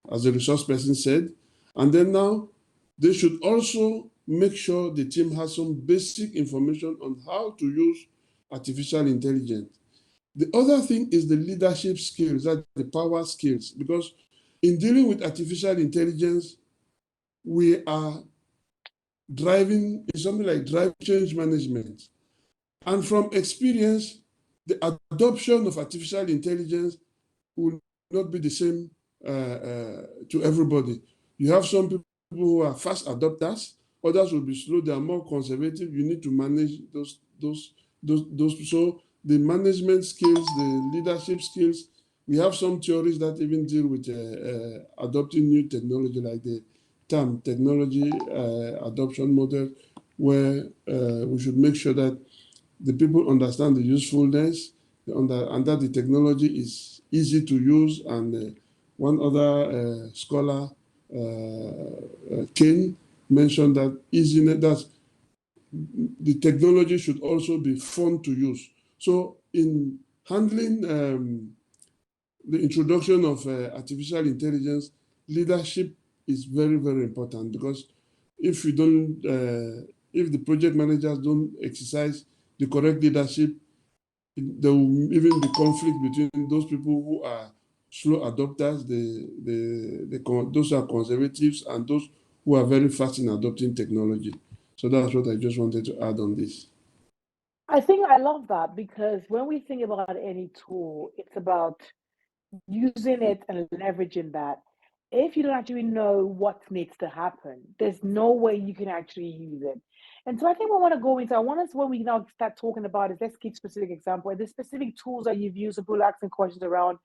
as the resource person said. And then now, they should also make sure the team has some basic information on how to use artificial intelligence. The other thing is the leadership skills, that the power skills, because in dealing with artificial intelligence, we are driving is something like drive change management. And from experience, the adoption of artificial intelligence will not be the same to everybody. You have some people who are fast adopters, others will be slow, they are more conservative. You need to manage those. So the management skills, the leadership skills, we have some theories that even deal with adopting new technology, like the term technology adoption model, where we should make sure that the people understand the usefulness and that the technology is easy to use. And one other scholar, Kane, mentioned that easiness, that the technology should also be fun to use. So in handling the introduction of artificial intelligence, leadership is very, very important, because if you don't, if the project managers don't exercise the correct leadership, there will even be conflict between those people who are slow adopters, those who are conservatives, and those who are very fast in adopting technology. So that's what I just wanted to add on this. I think I love that, because when we think about any tool, it's about using it and leveraging that. If you don't actually know what needs to happen, there's no way you can actually use it. And so I think we want to go into, I want us, when we now start talking about it, let's give specific example. The specific tools that you've used, people asking questions around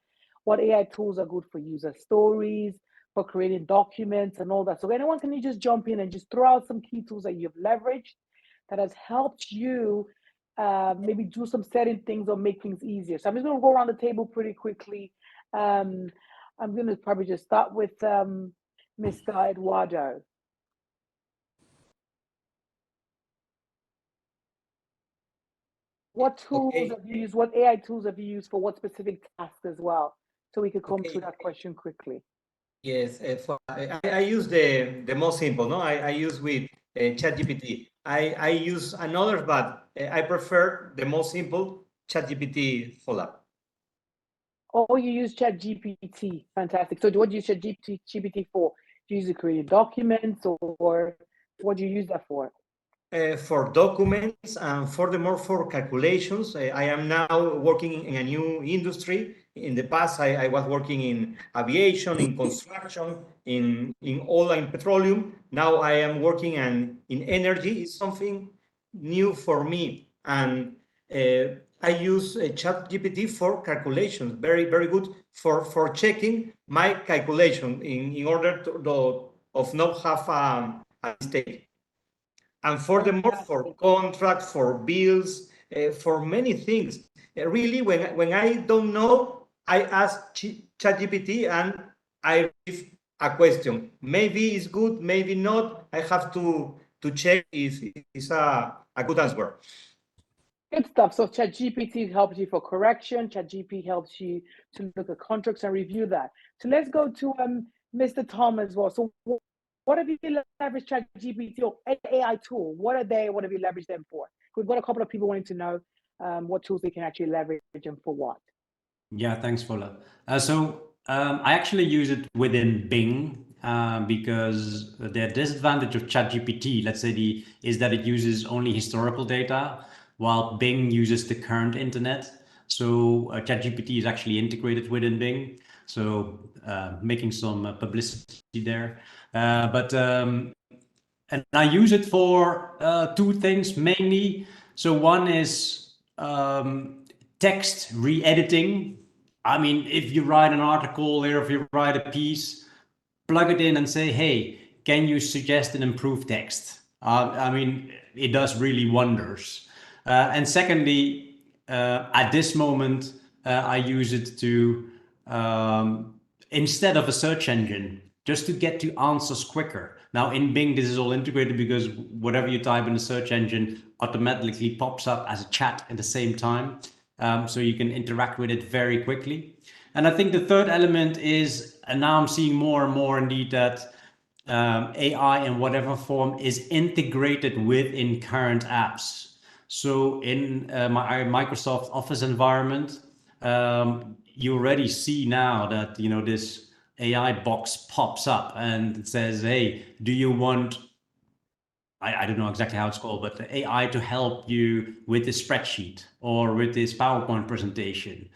what AI tools are good for user stories, for creating documents and all that. So anyone, can you just jump in and just throw out some key tools that you've leveraged that has helped you maybe do some certain things or make things easier? So I'm just going to go around the table pretty quickly. I'm going to probably just start with Mr. Eduardo. What tools have you used? What AI tools have you used for what specific tasks as well? So we could come to that question quickly. Yes, I use the most simple. No, I use with ChatGPT. I use another, but I prefer the most simple ChatGPT Follow. Oh, you use ChatGPT. Fantastic. So what do you use ChatGPT for? Do you use it to create documents, or what do you use that for? For documents, and furthermore for calculations. I am now working in a new industry. In the past, I was working in aviation, in construction, in oil and petroleum. Now I am working in energy. It's something new for me. And I use ChatGPT for calculations. Very, very good for checking my calculation in order of not have a mistake. And furthermore, for contracts, for bills, for many things. Really, when I don't know, I ask ChatGPT and I receive a question. Maybe it's good, maybe not. I have to check if it's a good answer. Good stuff. So ChatGPT helps you for correction. ChatGPT helps you to look at contracts and review that. So let's go to Mr. Tom as well. So what have you leveraged ChatGPT or AI tool? What are they? What have you leveraged them for? We've got a couple of people wanting to know what tools they can actually leverage them for what. Yeah, thanks, Fola. I actually use it within Bing because the disadvantage of ChatGPT, let's say, is that it uses only historical data, while Bing uses the current internet. So ChatGPT is actually integrated within Bing, so making some publicity there. And I use it for two things mainly. So one is text re-editing. I mean, if you write an article or if you write a piece, plug it in and say, hey, can you suggest an improved text? I mean, it does really wonders. And secondly, at this moment, I use it to, instead of a search engine, just to get to answers quicker. Now in Bing, this is all integrated because whatever you type in the search engine automatically pops up as a chat at the same time. So you can interact with it very quickly. And I think the third element is, and now I'm seeing more and more indeed that AI in whatever form is integrated within current apps. So in my Microsoft Office environment, you already see now that, you know, this AI box pops up and it says, hey, do you want I don't know exactly how it's called, but the AI to help you with the spreadsheet or with this PowerPoint presentation.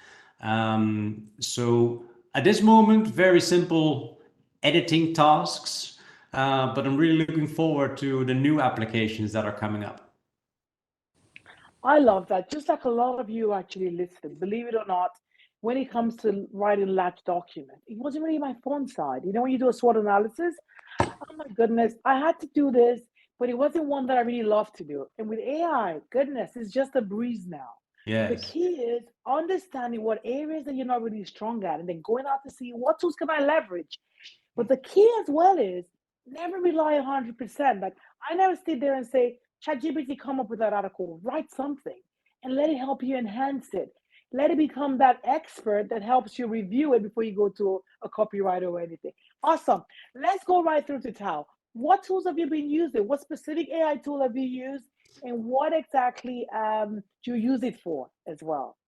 So at this moment, very simple editing tasks, but I'm really looking forward to the new applications that are coming up. I love that. Just like a lot of you actually listen, believe it or not, when it comes to writing large documents, it wasn't really my font side. You know, when you do a SWOT analysis, oh my goodness, I had to do this, but it wasn't one that I really loved to do. And with AI, goodness, it's just a breeze now. The Yes. key is understanding what areas that you're not really strong at and then going out to see what tools can I leverage. But the key as well is never rely 100%. Like I never sit there and say, ChatGPT, come up with that article, write something and let it help you enhance it. Let it become that expert that helps you review it before you go to a copywriter or anything. Awesome. Let's go right through to Tao. What tools have you been using? What specific AI tool have you used? And what exactly do you use it for as well?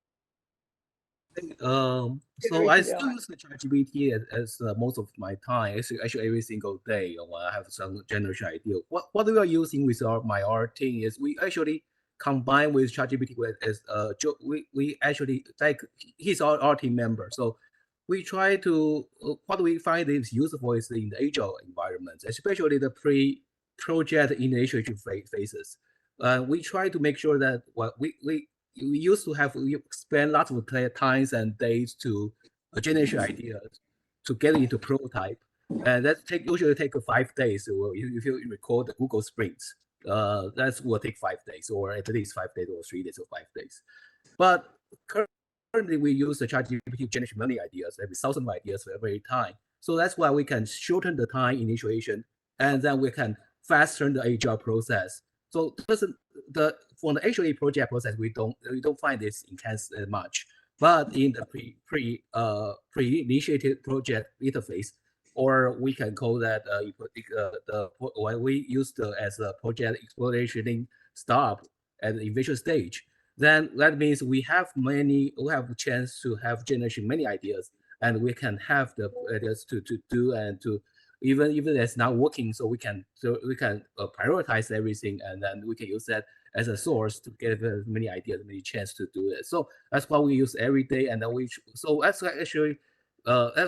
So I Generative still AI. use the ChatGPT as most of my time. Actually, every single day when I have some generation idea. What we are using with our team is we actually combine with ChatGPT with as we actually like he's our team member. So we try to what we find is useful is in the agile environments, especially the pre-project initiation phases. We try to make sure that what we used to have we spend lots of times and days to generate ideas to get into prototype, and that usually take 5 days. Or if you record the Google Sprints, that will take 5 days, or at least 5 days, or 3 days, or 5 days. But currently, we use the ChatGPT to generate many ideas, every thousand ideas every time. So that's why we can shorten the time initiation, and then we can fasten the agile process. So the for the HOA project process, we don't find this intense much. But in the pre-initiated project interface, or we can call that what we use as a project exploration stop at the initial stage. Then that means we have a chance to have generation many ideas, and we can have the ideas to do and to even it's not working, so we can prioritize everything, and then we can use that as a source to get many ideas, many chance to do it. So that's what we use every day, and then so that's actually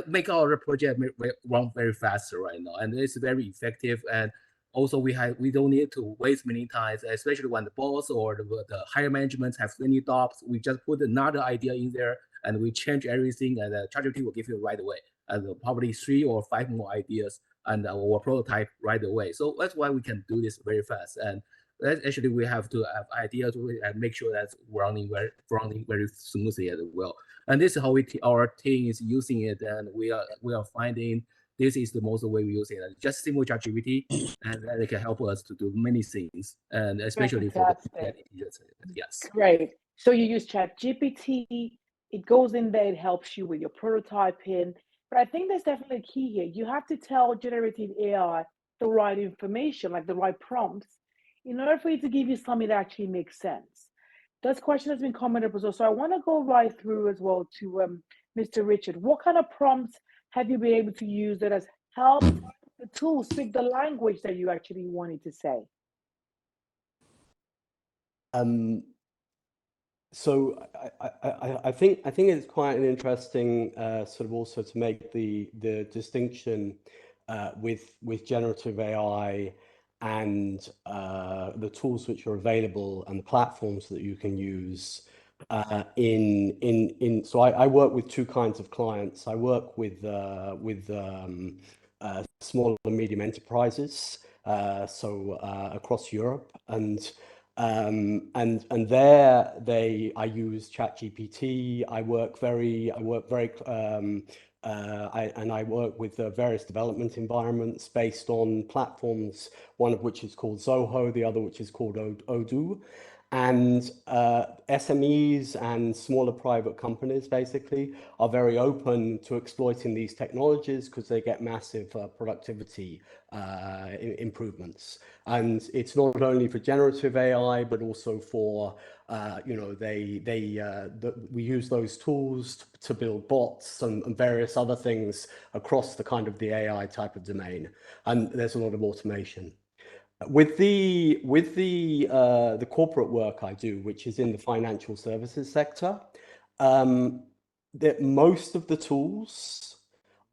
make our project run very faster right now, and it's very effective. And also we don't need to waste many times, especially when the boss or the higher management have any doubts. We just put another idea in there and we change everything, and ChatGPT will give you right away, and probably 3 or 5 more ideas and our prototype right away. So that's why we can do this very fast. And actually we have to have ideas and make sure that's running very smoothly as well. And this is how our team is using it, and we are finding this is the most way we use it. Just simple ChatGPT, and then it can help us to do many things, and especially Fantastic. for the yes. Great. So you use ChatGPT, it goes in there, it helps you with your prototyping. But I think there's definitely a key here. You have to tell generative AI the right information, like the right prompts, in order for it to give you something that actually makes sense. This question has been commented as well. So I want to go right through as well to Mr. Richard. What kind of prompts have you been able to use that has helped the tool speak the language that you actually wanted to say? So I think it's quite an interesting sort of also to make the distinction with generative AI and the tools which are available and the platforms that you can use. So I work with two kinds of clients. I work with small and medium enterprises, so across Europe, and there I use ChatGPT. I work very and I work with various development environments based on platforms, one of which is called Zoho, the other which is called Odoo. And SMEs and smaller private companies basically are very open to exploiting these technologies because they get massive productivity improvements. And it's not only for generative AI, but also for we use those tools to build bots and various other things across the kind of the AI type of domain. And there's a lot of automation. With the corporate work I do, which is in the financial services sector, that most of the tools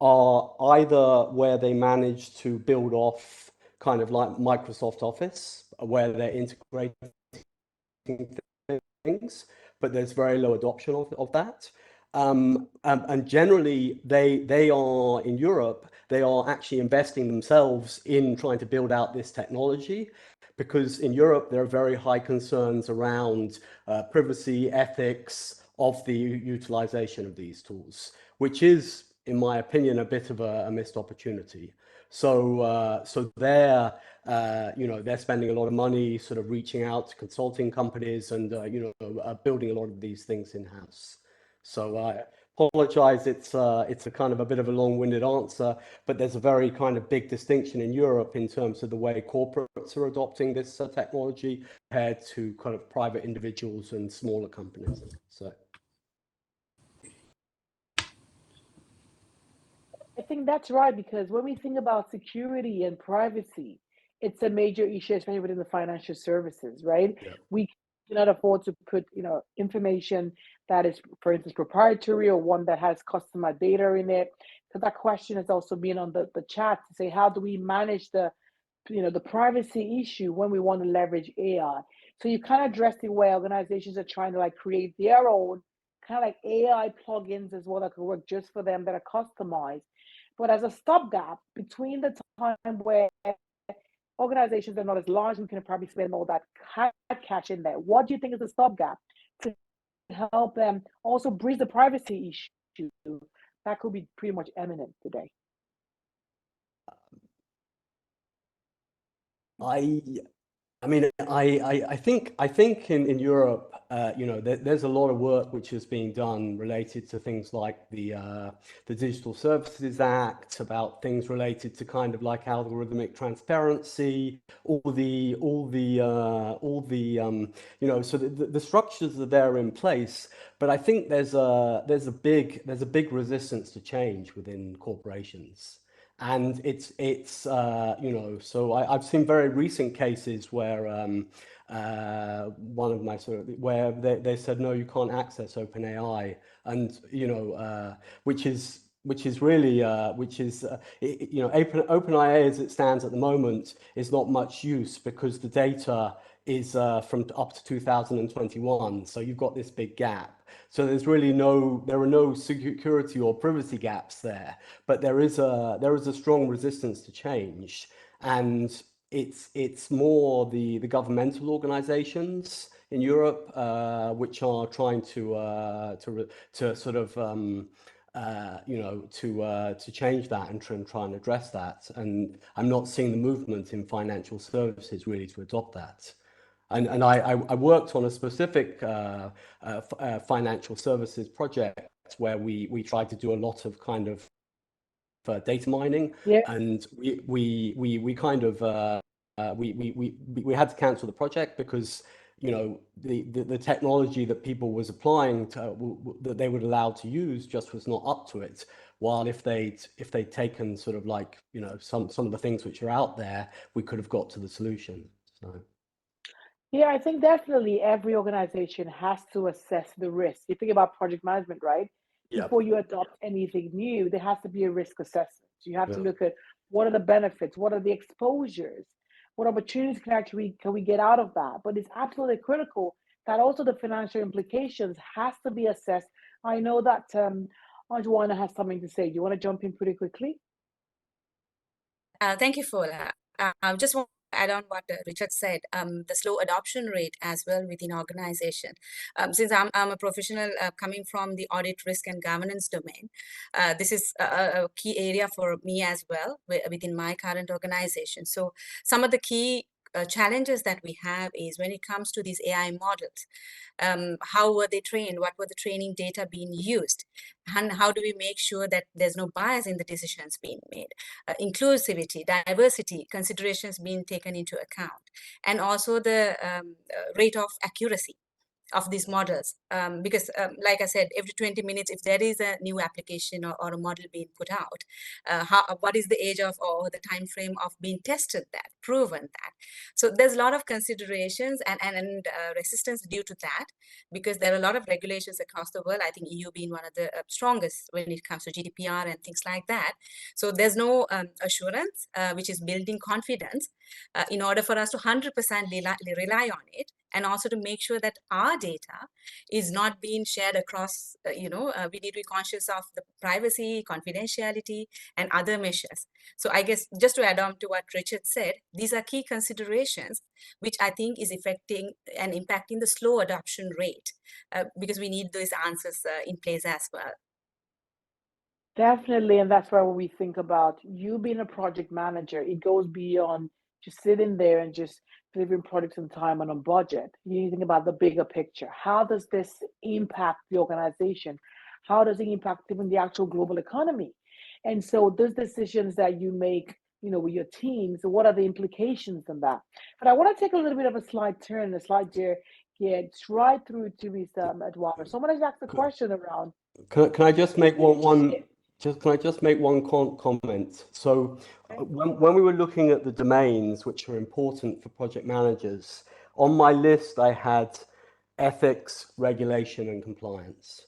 are either where they manage to build off kind of like Microsoft Office, where they're integrating things, but there's very low adoption of that. And generally, they are in Europe, they are actually investing themselves in trying to build out this technology, because in Europe there are very high concerns around privacy, ethics of the utilization of these tools, which is, in my opinion, a bit of a missed opportunity. So they're they're spending a lot of money sort of reaching out to consulting companies and building a lot of these things in house. So I apologize, it's a kind of a bit of a long-winded answer, but there's a very kind of big distinction in Europe in terms of the way corporates are adopting this technology compared to kind of private individuals and smaller companies. So I think that's right, because when we think about security and privacy, it's a major issue, especially within the financial services, right? Yeah. We cannot afford to put, information that is, for instance, proprietary or one that has customer data in it. So that question has also been on the chat to say, how do we manage the privacy issue when we want to leverage AI? So you kind of address the way organizations are trying to like create their own kind of like AI plugins as well that could work just for them, that are customized. But as a stopgap between the time where organizations are not as large, we can probably spend all that cash in there. What do you think is the stopgap to help them also bridge the privacy issue that could be pretty much imminent today? I mean, I think in Europe, there's a lot of work which is being done related to things like the Digital Services Act, about things related to kind of like algorithmic transparency, so the structures are there in place. But I think there's a big resistance to change within corporations. And so I've seen very recent cases where one of my where they said, no, you can't access OpenAI, and OpenAI as it stands at the moment is not much use, because the data is from up to 2021, so you've got this big gap. So there are no security or privacy gaps there, but there is a strong resistance to change, and it's more the governmental organizations in Europe which are trying to sort of to change that and try and address that. And I'm not seeing the movement in financial services really to adopt that. And I worked on a specific financial services project where we tried to do a lot of kind of data mining, and we kind of we had to cancel the project because the technology that people was applying that they were allowed to use just was not up to it. While if they'd taken sort of like some of the things which are out there, we could have got to the solution. So. Yeah, I think definitely every organization has to assess the risk. You think about project management, right? Yep. Before you adopt anything new, there has to be a risk assessment. You have to look at what are the benefits, what are the exposures, what opportunities can we get out of that. But it's absolutely critical that also the financial implications has to be assessed. I know that Anjuana has something to say. Do you want to jump in pretty quickly? Thank you for that. I just want to add on what Richard said, the slow adoption rate as well within organization. Since I'm a professional coming from the audit, risk and governance domain, this is a key area for me as well within my current organization. So some of the key challenges that we have is when it comes to these AI models, how were they trained, what were the training data being used, and how do we make sure that there's no bias in the decisions being made, inclusivity, diversity considerations being taken into account, and also the rate of accuracy of these models, because like I said, every 20 minutes, if there is a new application or a model being put out, what is the age of or the time frame of being tested that, proven that. So there's a lot of considerations and resistance due to that, because there are a lot of regulations across the world. I think EU being one of the strongest when it comes to GDPR and things like that. So there's no assurance, which is building confidence in order for us to 100% rely on it, and also to make sure that our data is not being shared across, we need to be conscious of the privacy, confidentiality, and other measures. So I guess just to add on to what Richard said, these are key considerations, which I think is affecting and impacting the slow adoption rate, because we need those answers in place as well. Definitely, and that's why when we think about you being a project manager, it goes beyond just sitting there and just delivering products on time and on budget. You need to think about the bigger picture. How does this impact the organization? How does it impact even the actual global economy? And so those decisions that you make, with your teams, what are the implications of that? But I want to take a little bit of a slide turn, a slide here, gets right through to Mr. Eduardo. So I'm going to ask the question around. Can I just make one comment? So when we were looking at the domains which are important for project managers, on my list I had ethics, regulation, and compliance.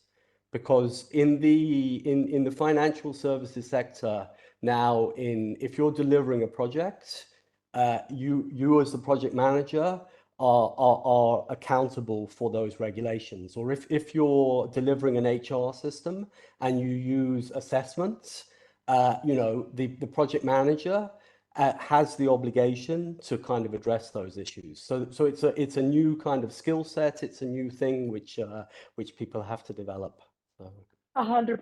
Because in the financial services sector now, if you're delivering a project, you as the project manager are accountable for those regulations. Or if you're delivering an HR system and you use assessments, the project manager has the obligation to kind of address those issues. So it's a new kind of skill set. It's a new thing which people have to develop. 100%,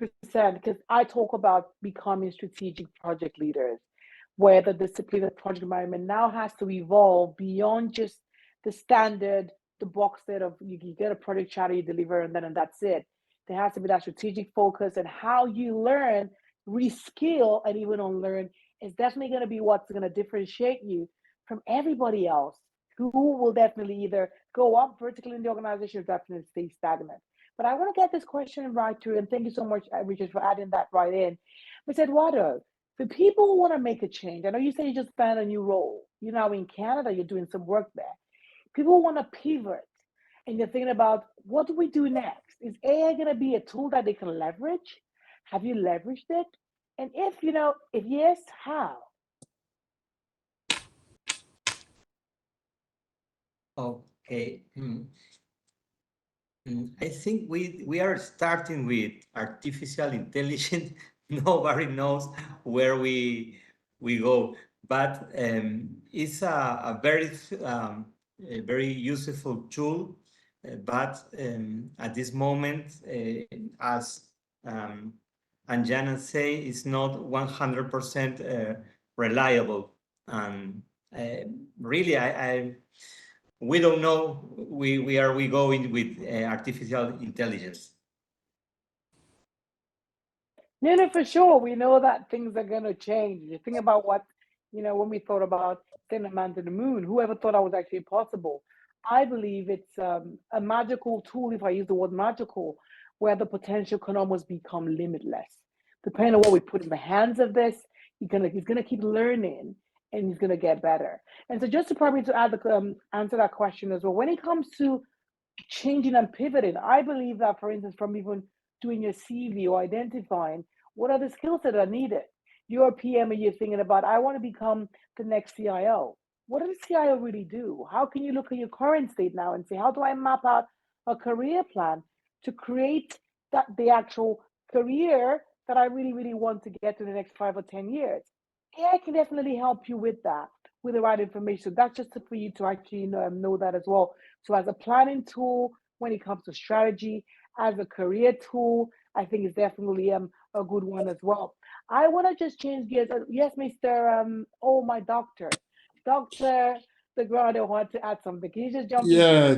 because I talk about becoming strategic project leaders, where the discipline of project management now has to evolve beyond just the standard, the box set of you get a project charter, you deliver, and that's it. There has to be that strategic focus, and how you learn, reskill, and even unlearn is definitely going to be what's going to differentiate you from everybody else who will definitely either go up vertically in the organization or definitely stay stagnant. But I want to get this question right through, and thank you so much, Richard, for adding that right in. Ms. Eduardo, for people who want to make a change, I know you say you just found a new role. You're now in Canada, you're doing some work there. People want to pivot, and you're thinking about, what do we do next? Is AI going to be a tool that they can leverage? Have you leveraged it? And if yes, how? Okay. I think we are starting with artificial intelligence. Nobody knows where we go, but it's a very useful tool. But at this moment, as Anjana say, it's not 100% reliable. And really, we don't know where we going with artificial intelligence. No, for sure. We know that things are going to change. You think about what, when we thought about sending a man to the moon, whoever thought that was actually possible? I believe it's a magical tool, if I use the word magical, where the potential can almost become limitless. Depending on what we put in the hands of this, he's gonna keep learning, and he's gonna get better. And so, just to probably to add answer that question as well, when it comes to changing and pivoting, I believe that, for instance, from even doing your CV or identifying what are the skills that are needed. You're a PM and you're thinking about, I want to become the next CIO. What does a CIO really do? How can you look at your current state now and say, how do I map out a career plan to create the actual career that I really, really want to get to the next 5 or 10 years? AI can definitely help you with that, with the right information. That's just for you to actually know that as well. So as a planning tool, when it comes to strategy, as a career tool, I think it's definitely a good one as well. I want to just change gears. Yes, Mr. My doctor. Dr. Degrado wanted to add something. Can you just jump in? Yeah,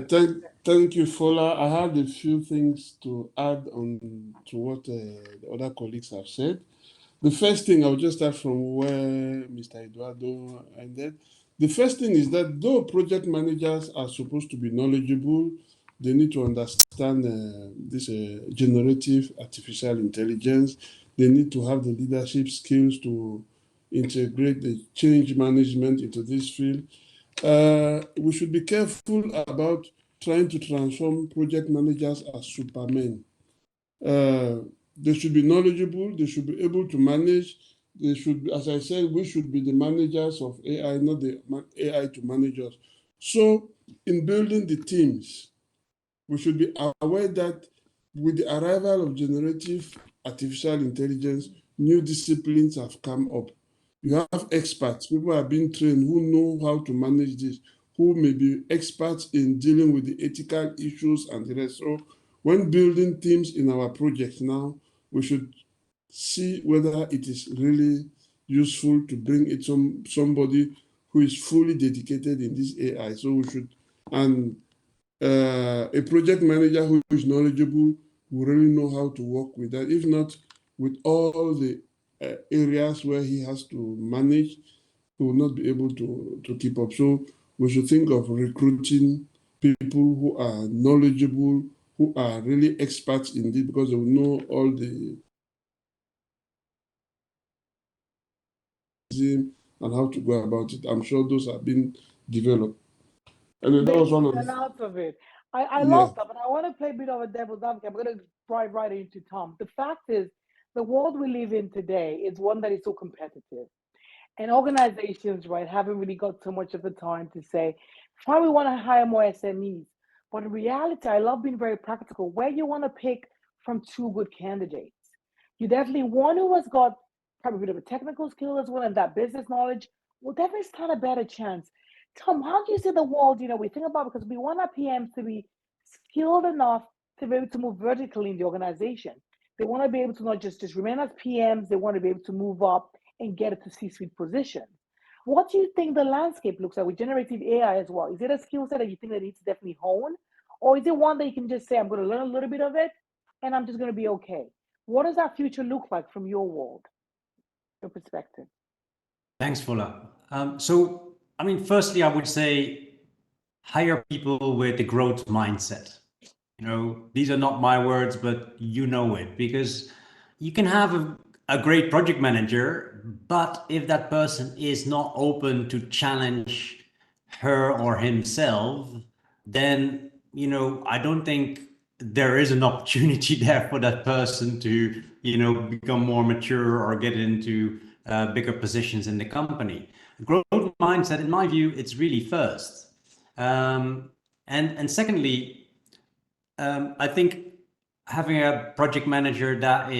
thank you, Fola. I had a few things to add on to what the other colleagues have said. The first thing, I'll just start from where Mr. Eduardo ended. The first thing is that though project managers are supposed to be knowledgeable They need to understand this generative artificial intelligence. They need to have the leadership skills to integrate the change management into this field. We should be careful about trying to transform project managers as supermen. They should be knowledgeable. They should be able to manage. They should, as I said, we should be the managers of AI, not the AI to manage us. So, in building the teams, we should be aware that with the arrival of generative artificial intelligence, new disciplines have come up. You have experts, people are being trained who know how to manage this, who may be experts in dealing with the ethical issues and the rest. So when building teams in our projects now, we should see whether it is really useful to bring it somebody who is fully dedicated in this AI. So we should, and a project manager who is knowledgeable will really know how to work with that. If not, with all the areas where he has to manage, he will not be able to keep up. So we should think of recruiting people who are knowledgeable, who are really experts in this, because they will know all the and how to go about it. I'm sure those have been developed. And that was one of And the, out of it. I yeah. love that, but I want to play a bit of a devil's advocate. I'm going to drive right into Tom. The fact is, the world we live in today is one that is so competitive. And organizations, right, haven't really got so much of the time to say, fine, we want to hire more SMEs. But in reality, I love being very practical. Where you want to pick from two good candidates. You definitely one who has got probably a bit of a technical skill as well and that business knowledge will definitely stand a better chance. Tom, how do you see the world? We think about because we want our PMs to be skilled enough to be able to move vertically in the organization. They want to be able to not just remain as PMs, they want to be able to move up and get it to C-suite positions. What do you think the landscape looks like with generative AI as well? Is it a skill set that you think that needs to definitely hone? Or is it one that you can just say, I'm going to learn a little bit of it and I'm just going to be okay? What does that future look like from your world, your perspective? Thanks, Fola. So, I mean, firstly, I would say hire people with the growth mindset. These are not my words, but you know it, because you can have a great project manager, but if that person is not open to challenge her or himself, then, I don't think there is an opportunity there for that person to, become more mature or get into bigger positions in the company. Growth mindset, in my view, it's really first. And secondly, I think having a project manager that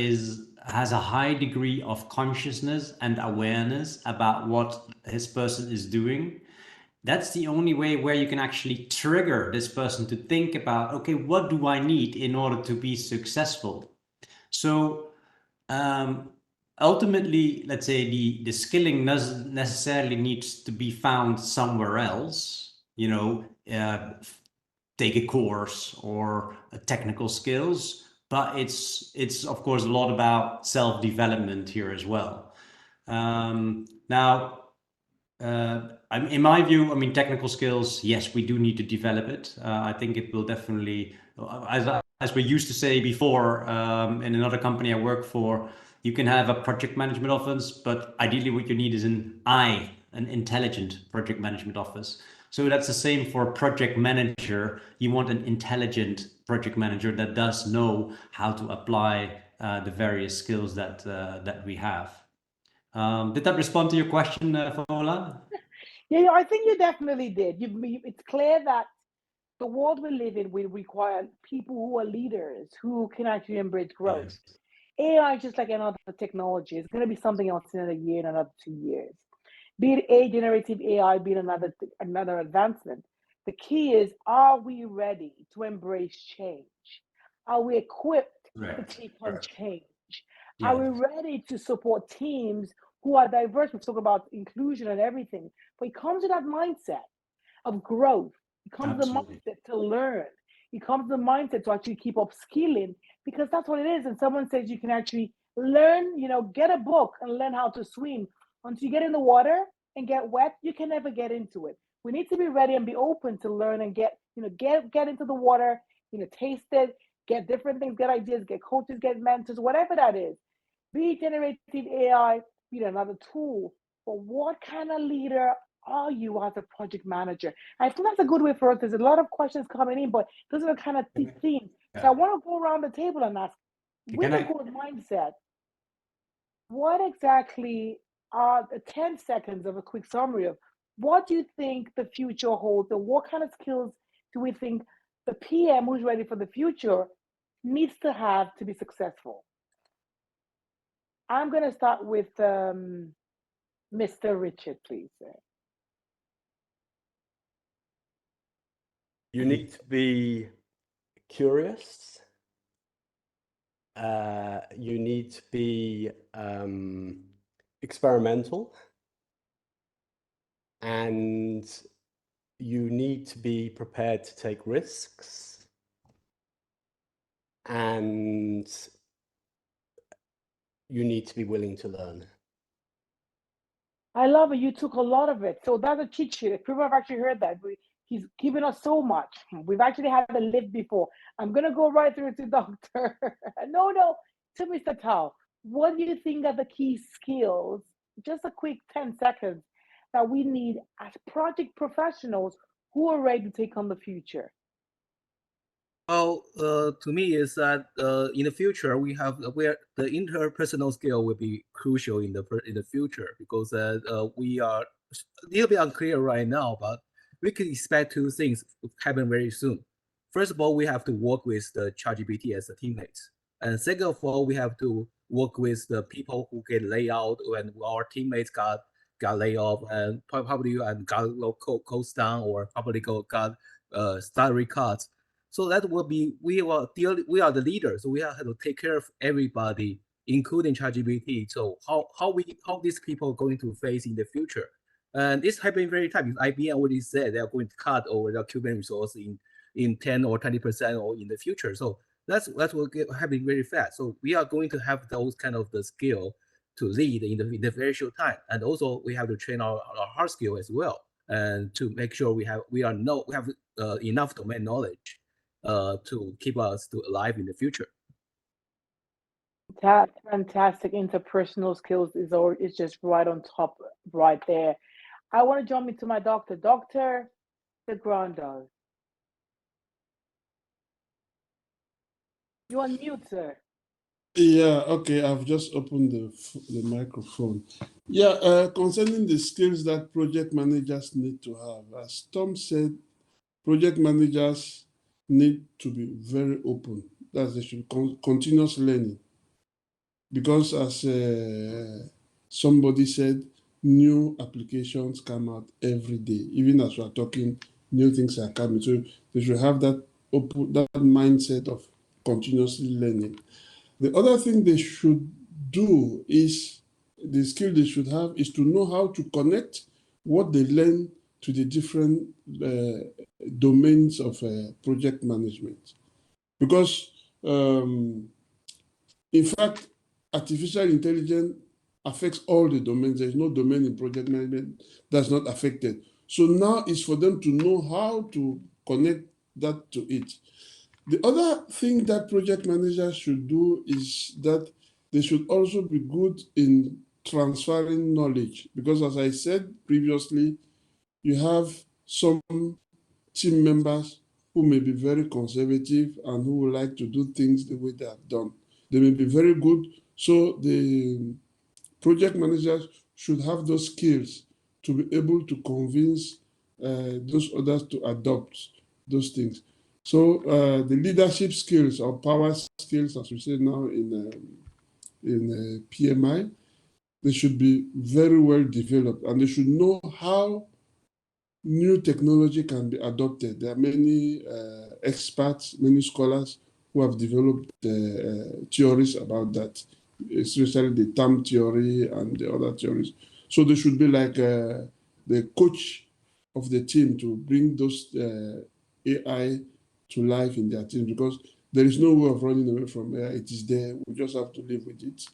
has a high degree of consciousness and awareness about what his person is doing, that's the only way where you can actually trigger this person to think about, okay, what do I need in order to be successful? So ultimately, let's say the skilling doesn't necessarily needs to be found somewhere else, take a course or technical skills, but it's of course a lot about self-development here as well. Now, in my view, I mean, technical skills, yes, we do need to develop it. I think it will definitely, as we used to say before, in another company I work for, you can have a project management office, but ideally what you need is an intelligent project management office. So that's the same for a project manager. You want an intelligent project manager that does know how to apply the various skills that we have. Did that respond to your question, Fola? Yeah, I think you definitely did. It's clear that the world we live in will require people who are leaders who can actually embrace growth. Yes. AI is just like another technology. It's going to be something else in a year, in another 2 years. Be it generative AI, be it another advancement. The key is, are we ready to embrace change? Are we equipped to take on change? Are we ready to support teams who are diverse? We talk about inclusion and everything, but it comes with that mindset of growth. It comes the mindset to learn. It comes the mindset to actually keep upskilling, because that's what it is. And someone says you can actually learn, get a book and learn how to swim. Once you get in the water and get wet, you can never get into it. We need to be ready and be open to learn and get into the water, taste it, get different things, get ideas, get coaches, get mentors, whatever that is. Be generative AI, be another tool. But what kind of leader are you as a project manager? I think that's a good way for us. There's a lot of questions coming in, but those are the kind of themes. So I want to go around the table and ask, with a good mindset, what exactly are the 10 seconds of a quick summary of what do you think the future holds, and what kind of skills do we think the PM who's ready for the future needs to have to be successful? I'm going to start with Mr. Richard, please. You need to be curious. You need to be experimental. And you need to be prepared to take risks. And you need to be willing to learn. I love it. You took a lot of it. So that's a cheat sheet. People have actually heard that. He's given us so much. We've actually had the live before. I'm going to go right through to Doctor. No, to Mr. Tao. What do you think are the key skills? Just a quick 10 seconds that we need as project professionals who are ready to take on the future. Well, to me is that in the future where the interpersonal skill will be crucial in the future, because we are a little bit unclear right now, but we can expect two things to happen very soon. First of all, we have to work with the ChatGPT as a teammates, and second of all, we have to work with the people who get laid out when our teammates got laid off and probably got cost down, or probably got salary cuts. So that will be, we are the leaders. So we have to take care of everybody, including ChatGPT. So how these people are going to face in the future? And this happening very time. IBM already said they are going to cut over their Cuban resource in 10 or 20% or in the future. So that's what will happening very fast. So we are going to have those kind of the skill to lead in the very short time. And also we have to train our hard skill as well, and to make sure we have enough domain knowledge to keep us alive in the future. Fantastic. Interpersonal skills is just right on top right there. I want to jump into my doctor. Dr. De Grando. You're on mute, sir. Yeah, okay, I've just opened the microphone. Yeah, concerning the skills that project managers need to have, as Tom said, project managers need to be very open. That they should continuous learning. Because as somebody said, new applications come out every day. Even as we're talking, new things are coming. So they should have that mindset of continuously learning. The other thing they should do is, the skill they should have is to know how to connect what they learn to the different domains of project management. Because in fact, artificial intelligence affects all the domains. There's no domain in project management that's not affected. So now it's for them to know how to connect that to it. The other thing that project managers should do is that they should also be good in transferring knowledge, because as I said previously, you have some team members who may be very conservative and who would like to do things the way they have done. They may be very good, so the project managers should have those skills to be able to convince those others to adopt those things. So the leadership skills or power skills, as we say now in PMI, they should be very well developed, and they should know how new technology can be adopted. There are many experts, many scholars who have developed theories about that, especially the term theory and the other theories. So they should be like the coach of the team to bring those AI to life in their team, because there is no way of running away from AI. It is there. We just have to live with it.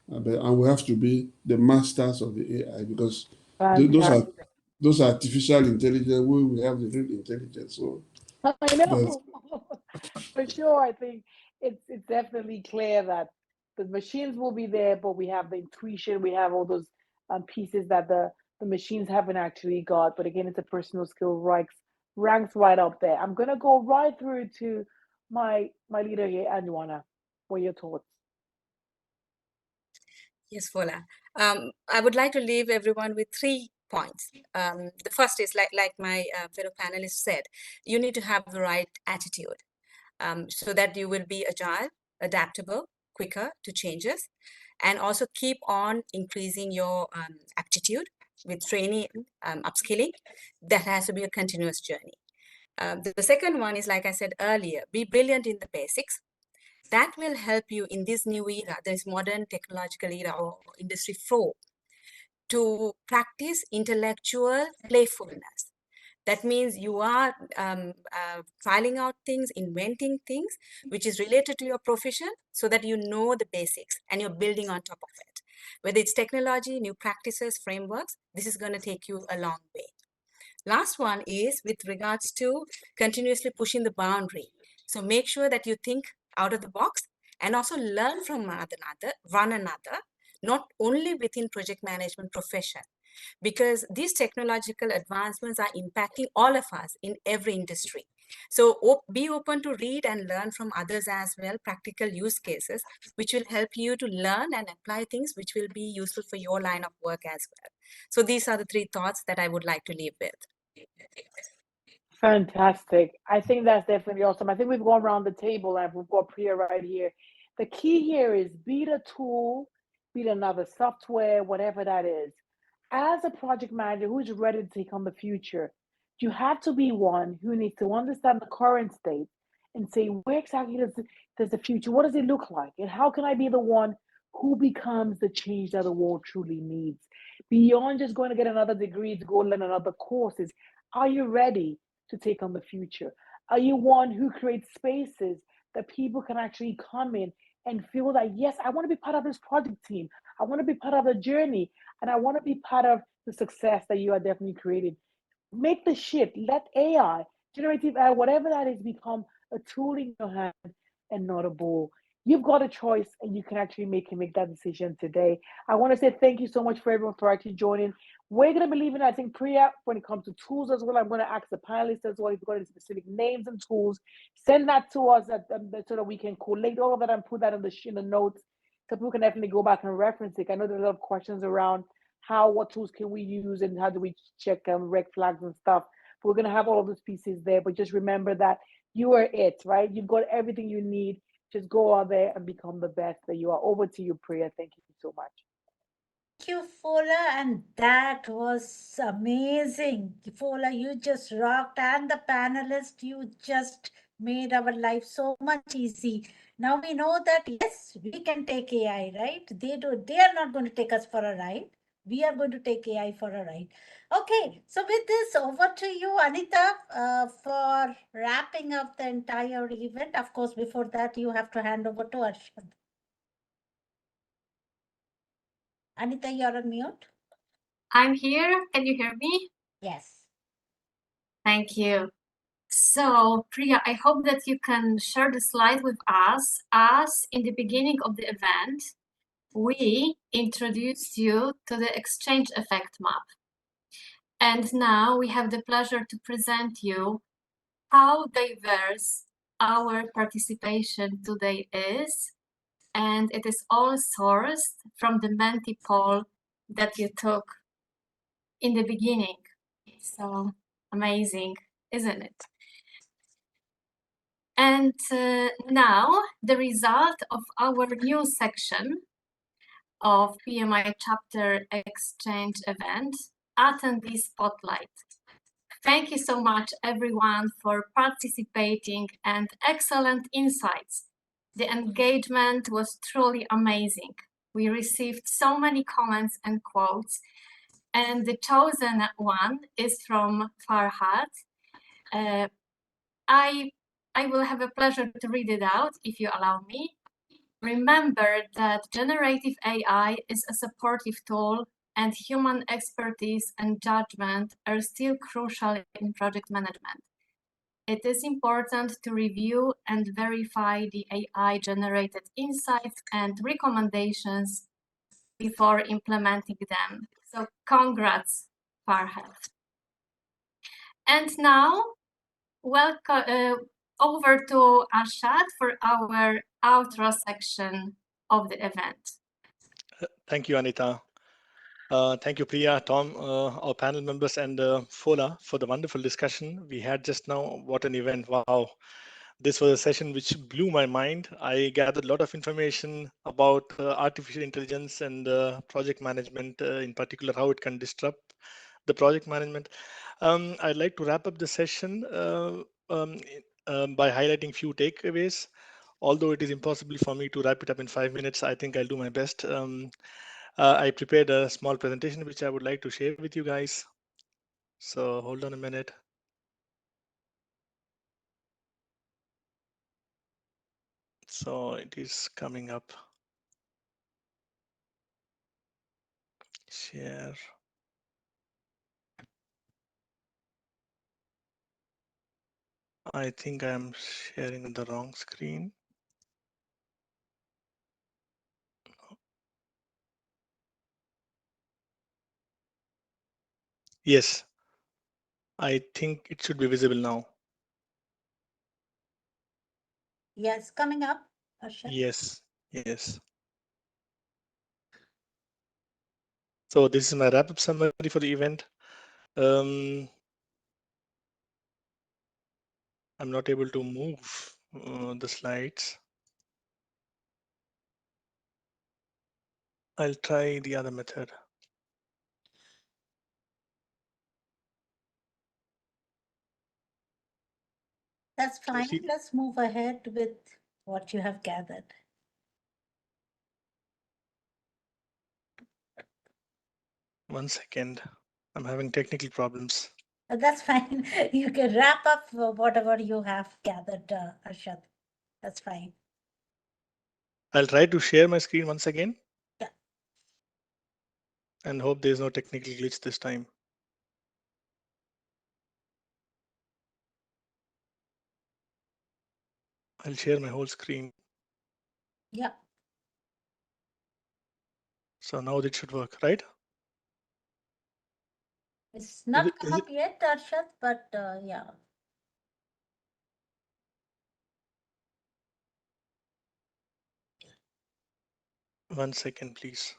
And we have to be the masters of the AI, because those are those artificial intelligence where we have the real intelligence. So I know. For sure, I think it's definitely clear that the machines will be there, but we have the intuition, we have all those pieces that the machines haven't actually got. But again, it's a personal skill ranks right up there. I'm gonna go right through to my leader here, Anjuana. What are your thoughts? Yes, Fola. I would like to leave everyone with 3 points. The first is like my fellow panelists said, you need to have the right attitude so that you will be agile, adaptable, quicker to changes, and also keep on increasing your aptitude with training, upskilling. That has to be a continuous journey. The second one is, like I said earlier, be brilliant in the basics. That will help you in this new era, this modern technological era or industry 4, to practice intellectual playfulness. That means you are trialing out things, inventing things, which is related to your profession so that you know the basics and you're building on top of it. Whether it's technology, new practices, frameworks, this is going to take you a long way. Last one is with regards to continuously pushing the boundary. So make sure that you think out of the box and also learn from one another, not only within project management profession, because these technological advancements are impacting all of us in every industry. So be open to read and learn from others as well, practical use cases, which will help you to learn and apply things which will be useful for your line of work as well. So these are the 3 thoughts that I would like to leave with. Fantastic. I think that's definitely awesome. I think we've gone around the table and we've got Priya right here. The key here is be the tool, be another software, whatever that is. As a project manager who's ready to take on the future, you have to be one who needs to understand the current state and say, where exactly does the future, what does it look like? And how can I be the one who becomes the change that the world truly needs? Beyond just going to get another degree to go learn another courses, are you ready to take on the future? Are you one who creates spaces that people can actually come in and feel that, yes, I want to be part of this project team. I want to be part of the journey and I want to be part of the success that you are definitely creating. Make the shift. Let AI, generative AI, whatever that is, become a tool in your hand and not a ball. You've got a choice and you can actually make that decision today. I want to say thank you so much for everyone for actually joining. We're going to be leaving, I think, Priya, when it comes to tools as well. I'm going to ask the panelists as well if you've got any specific names and tools. Send that to us so that we can collate all of that and put that in the notes so people can definitely go back and reference it. I know there's a lot of questions around what tools can we use and how do we check red flags and stuff. But we're going to have all of those pieces there. But just remember that you are it, right? You've got everything you need. Just go out there and become the best that you are. Over to you, Priya. Thank you so much. Thank you, Fola, and that was amazing. Fola, you just rocked, and the panelists, you just made our life so much easy. Now we know that yes, we can take AI, right? They are not going to take us for a ride. We are going to take AI for a ride. Okay, so with this, over to you, Anita, for wrapping up the entire event. Of course, before that, you have to hand over to Arshad. Anita, you're on mute. I'm here. Can you hear me? Yes. Thank you. So, Priya, I hope that you can share the slide with us. As in the beginning of the event, we introduced you to the exchange effect map. And now we have the pleasure to present you how diverse our participation today is. And it is all sourced from the Menti poll that you took in the beginning. So amazing, isn't it? And now the result of our new section of PMI chapter exchange event, attendee spotlight. Thank you so much everyone for participating and excellent insights. The engagement was truly amazing. We received so many comments and quotes, and the chosen one is from Farhad. I will have a pleasure to read it out if you allow me. Remember that generative AI is a supportive tool and human expertise and judgment are still crucial in project management. It is important to review and verify the AI-generated insights and recommendations before implementing them. So congrats, Farhad. And now, welcome over to Arshad for our outro section of the event. Thank you, Anita. Thank you, Priya, Tom, our panel members, and Fola for the wonderful discussion we had just now. What an event! Wow. This was a session which blew my mind. I gathered a lot of information about artificial intelligence and project management, in particular, how it can disrupt the project management. I'd like to wrap up the session by highlighting few takeaways. Although it is impossible for me to wrap it up in 5 minutes, I think I'll do my best. I prepared a small presentation which I would like to share with you guys. So hold on a minute. So it is coming up. Share. I think I'm sharing the wrong screen. Yes, I think it should be visible now. Yes, coming up, Arshad. Yes, yes. So this is my wrap-up summary for the event. I'm not able to move the slides. I'll try the other method. That's Can you fine. see? Let's move ahead with what you have gathered. One second. I'm having technical problems. That's fine. You can wrap up whatever you have gathered, Arshad. That's fine. I'll try to share my screen once again. Yeah. And hope there's no technical glitch this time. I'll share my whole screen. Yeah. So now that should work, right? It's not come Is up yet, Arshad, but yeah. One second, please.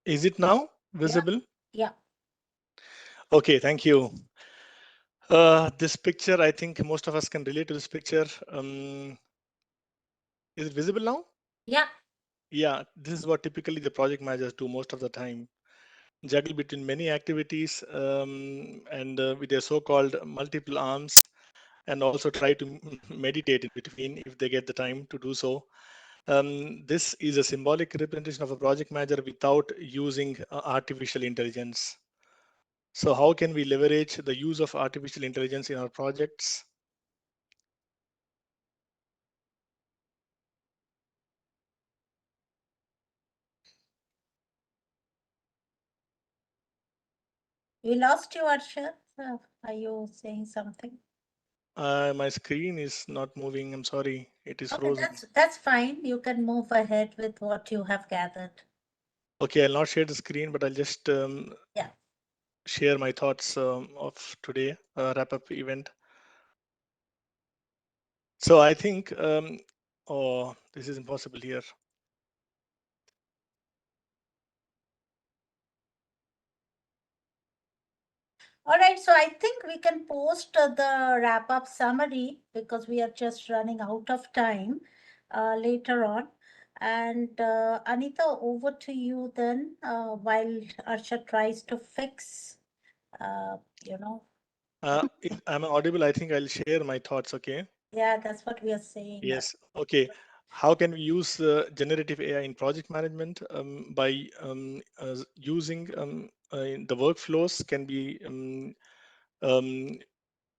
Is it now visible? Yeah. Okay, thank you. This picture, I think most of us can relate to this picture. Is it visible now? Yeah. Yeah, this is what typically the project managers do most of the time. Juggle between many activities and with their so-called multiple arms, and also try to meditate in between if they get the time to do so. This is a symbolic representation of a project manager without using artificial intelligence. So how can we leverage the use of artificial intelligence in our projects? We lost you, Arshad. Are you saying something? My screen is not moving. I'm sorry. It is Okay, frozen. that's fine. You can move ahead with what you have gathered. Okay, I'll not share the screen, but I'll just Yeah. share my thoughts of today wrap-up event. So I think, oh, this is impossible here. All right, so I think we can post the wrap-up summary because we are just running out of time later on. And Anita, over to you then, while Arsha tries to fix, you know. I'm audible. I think I'll share my thoughts. Okay. Yeah, that's what we are saying. Yes. Okay. How can we use generative AI in project management? By using the workflows can be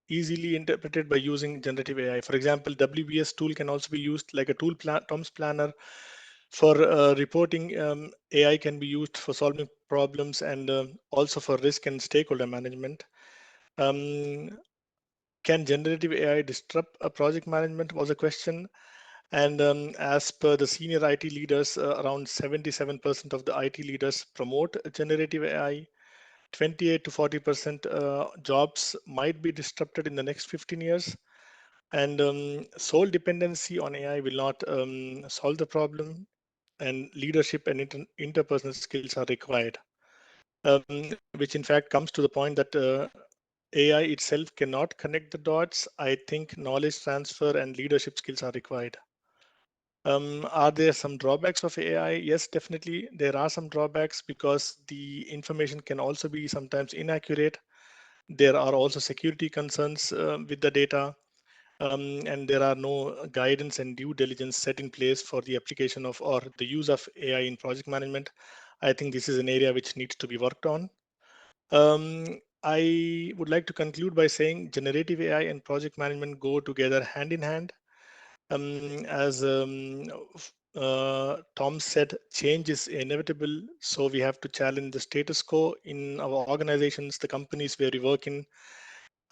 easily interpreted by using generative AI. For example, WBS tool can also be used like a Tom's planner for reporting. AI can be used for solving problems and also for risk and stakeholder management. Can generative AI disrupt a project management was a question. And as per the senior IT leaders, around 77% of the IT leaders promote generative AI. 28 to 40% jobs might be disrupted in the next 15 years. And sole dependency on AI will not solve the problem, and leadership and interpersonal skills are required, which in fact comes to the point that AI itself cannot connect the dots. I think knowledge transfer and leadership skills are required. Are there some drawbacks of AI? Yes, definitely. There are some drawbacks because the information can also be sometimes inaccurate. There are also security concerns with the data, and there are no guidance and due diligence set in place for the application of or the use of AI in project management. I think this is an area which needs to be worked on. I would like to conclude by saying generative AI and project management go together hand in hand. As Tom said, change is inevitable, so we have to challenge the status quo in our organizations, the companies where we work in.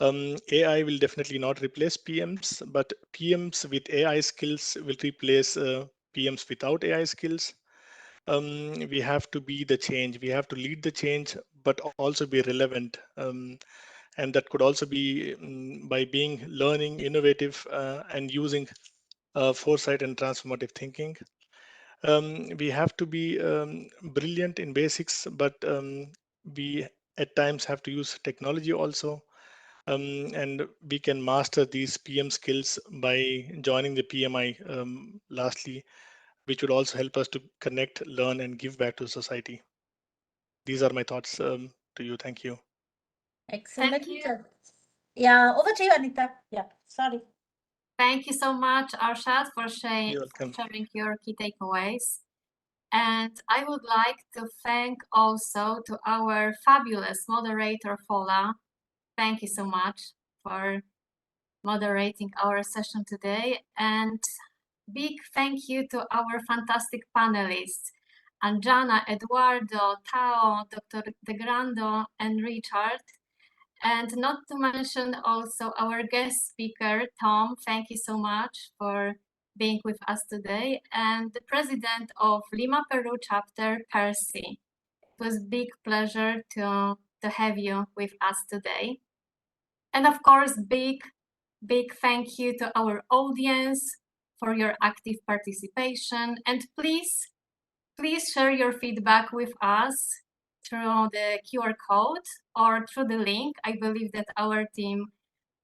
AI will definitely not replace PMs, but PMs with AI skills will replace PMs without AI skills. We have to be the change. We have to lead the change, but also be relevant. And that could also be by being learning, innovative, and using foresight and transformative thinking. We have to be brilliant in basics, but we at times have to use technology also. And we can master these PM skills by joining the PMI, lastly, which would also help us to connect, learn, and give back to society. These are my thoughts to you. Thank you. Excellent. Thank you. Yeah, over to you, Anita. Yeah, sorry. Thank you so much, Arshad, for You're welcome. sharing your key takeaways. And I would like to thank also to our fabulous moderator, Fola. Thank you so much for moderating our session today. And big thank you to our fantastic panelists, Anjana, Eduardo, Tao, Dr. De Grando, and Richard. And not to mention also our guest speaker, Tom. Thank you so much for being with us today. And the president of Lima, Peru chapter, Percy. It was a big pleasure to have you with us today. And of course, big thank you to our audience for your active participation. And please share your feedback with us through the QR code or through the link. I believe that our team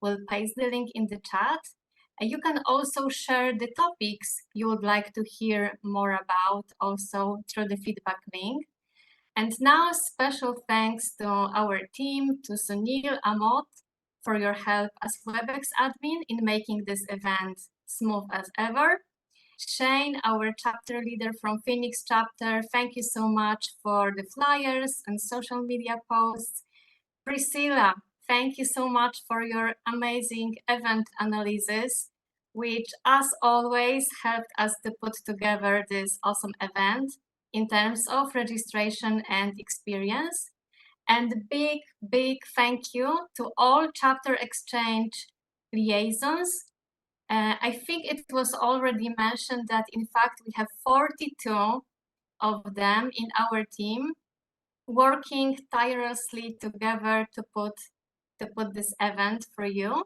will paste the link in the chat. And you can also share the topics you would like to hear more about also through the feedback link. And now special thanks to our team, to Sunil, Amot, for your help as WebEx admin in making this event smooth as ever. Shane, our chapter leader from Phoenix chapter, thank you so much for the flyers and social media posts. Priscilla, thank you so much for your amazing event analysis, which as always helped us to put together this awesome event in terms of registration and experience. And big thank you to all chapter exchange liaisons. I think it was already mentioned that in fact we have 42 of them in our team working tirelessly together to put this event for you.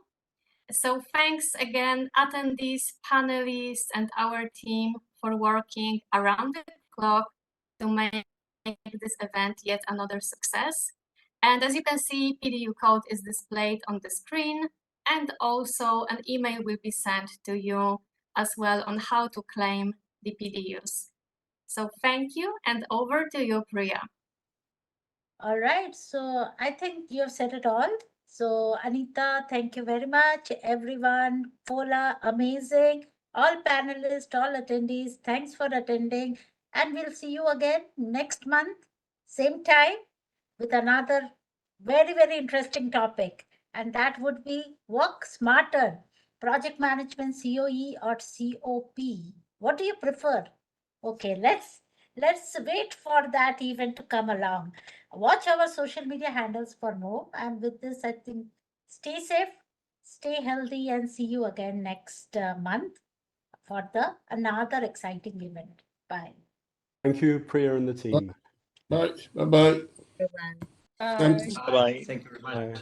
So thanks again, attendees, panelists, and our team for working around the clock to make this event yet another success. And as you can see, PDU code is displayed on the screen, and also an email will be sent to you as well on how to claim the PDUs. So thank you, and over to you, Priya. All right, so I think you have said it all. So Anita, thank you very much. Everyone, Fola, amazing. All panelists, all attendees, thanks for attending. And we'll see you again next month, same time, with another very, very interesting topic. and that would be work smarter, project management, COE or COP. What do you prefer? Okay, let's wait for that event to come along. Watch our social media handles for more. And with this, I think stay safe, stay healthy, and see you again next month for another exciting event. Bye. Thank you, Priya and the team. Bye. Bye-bye. Bye-bye. Thanks. Bye-bye. Thank you very much. Bye.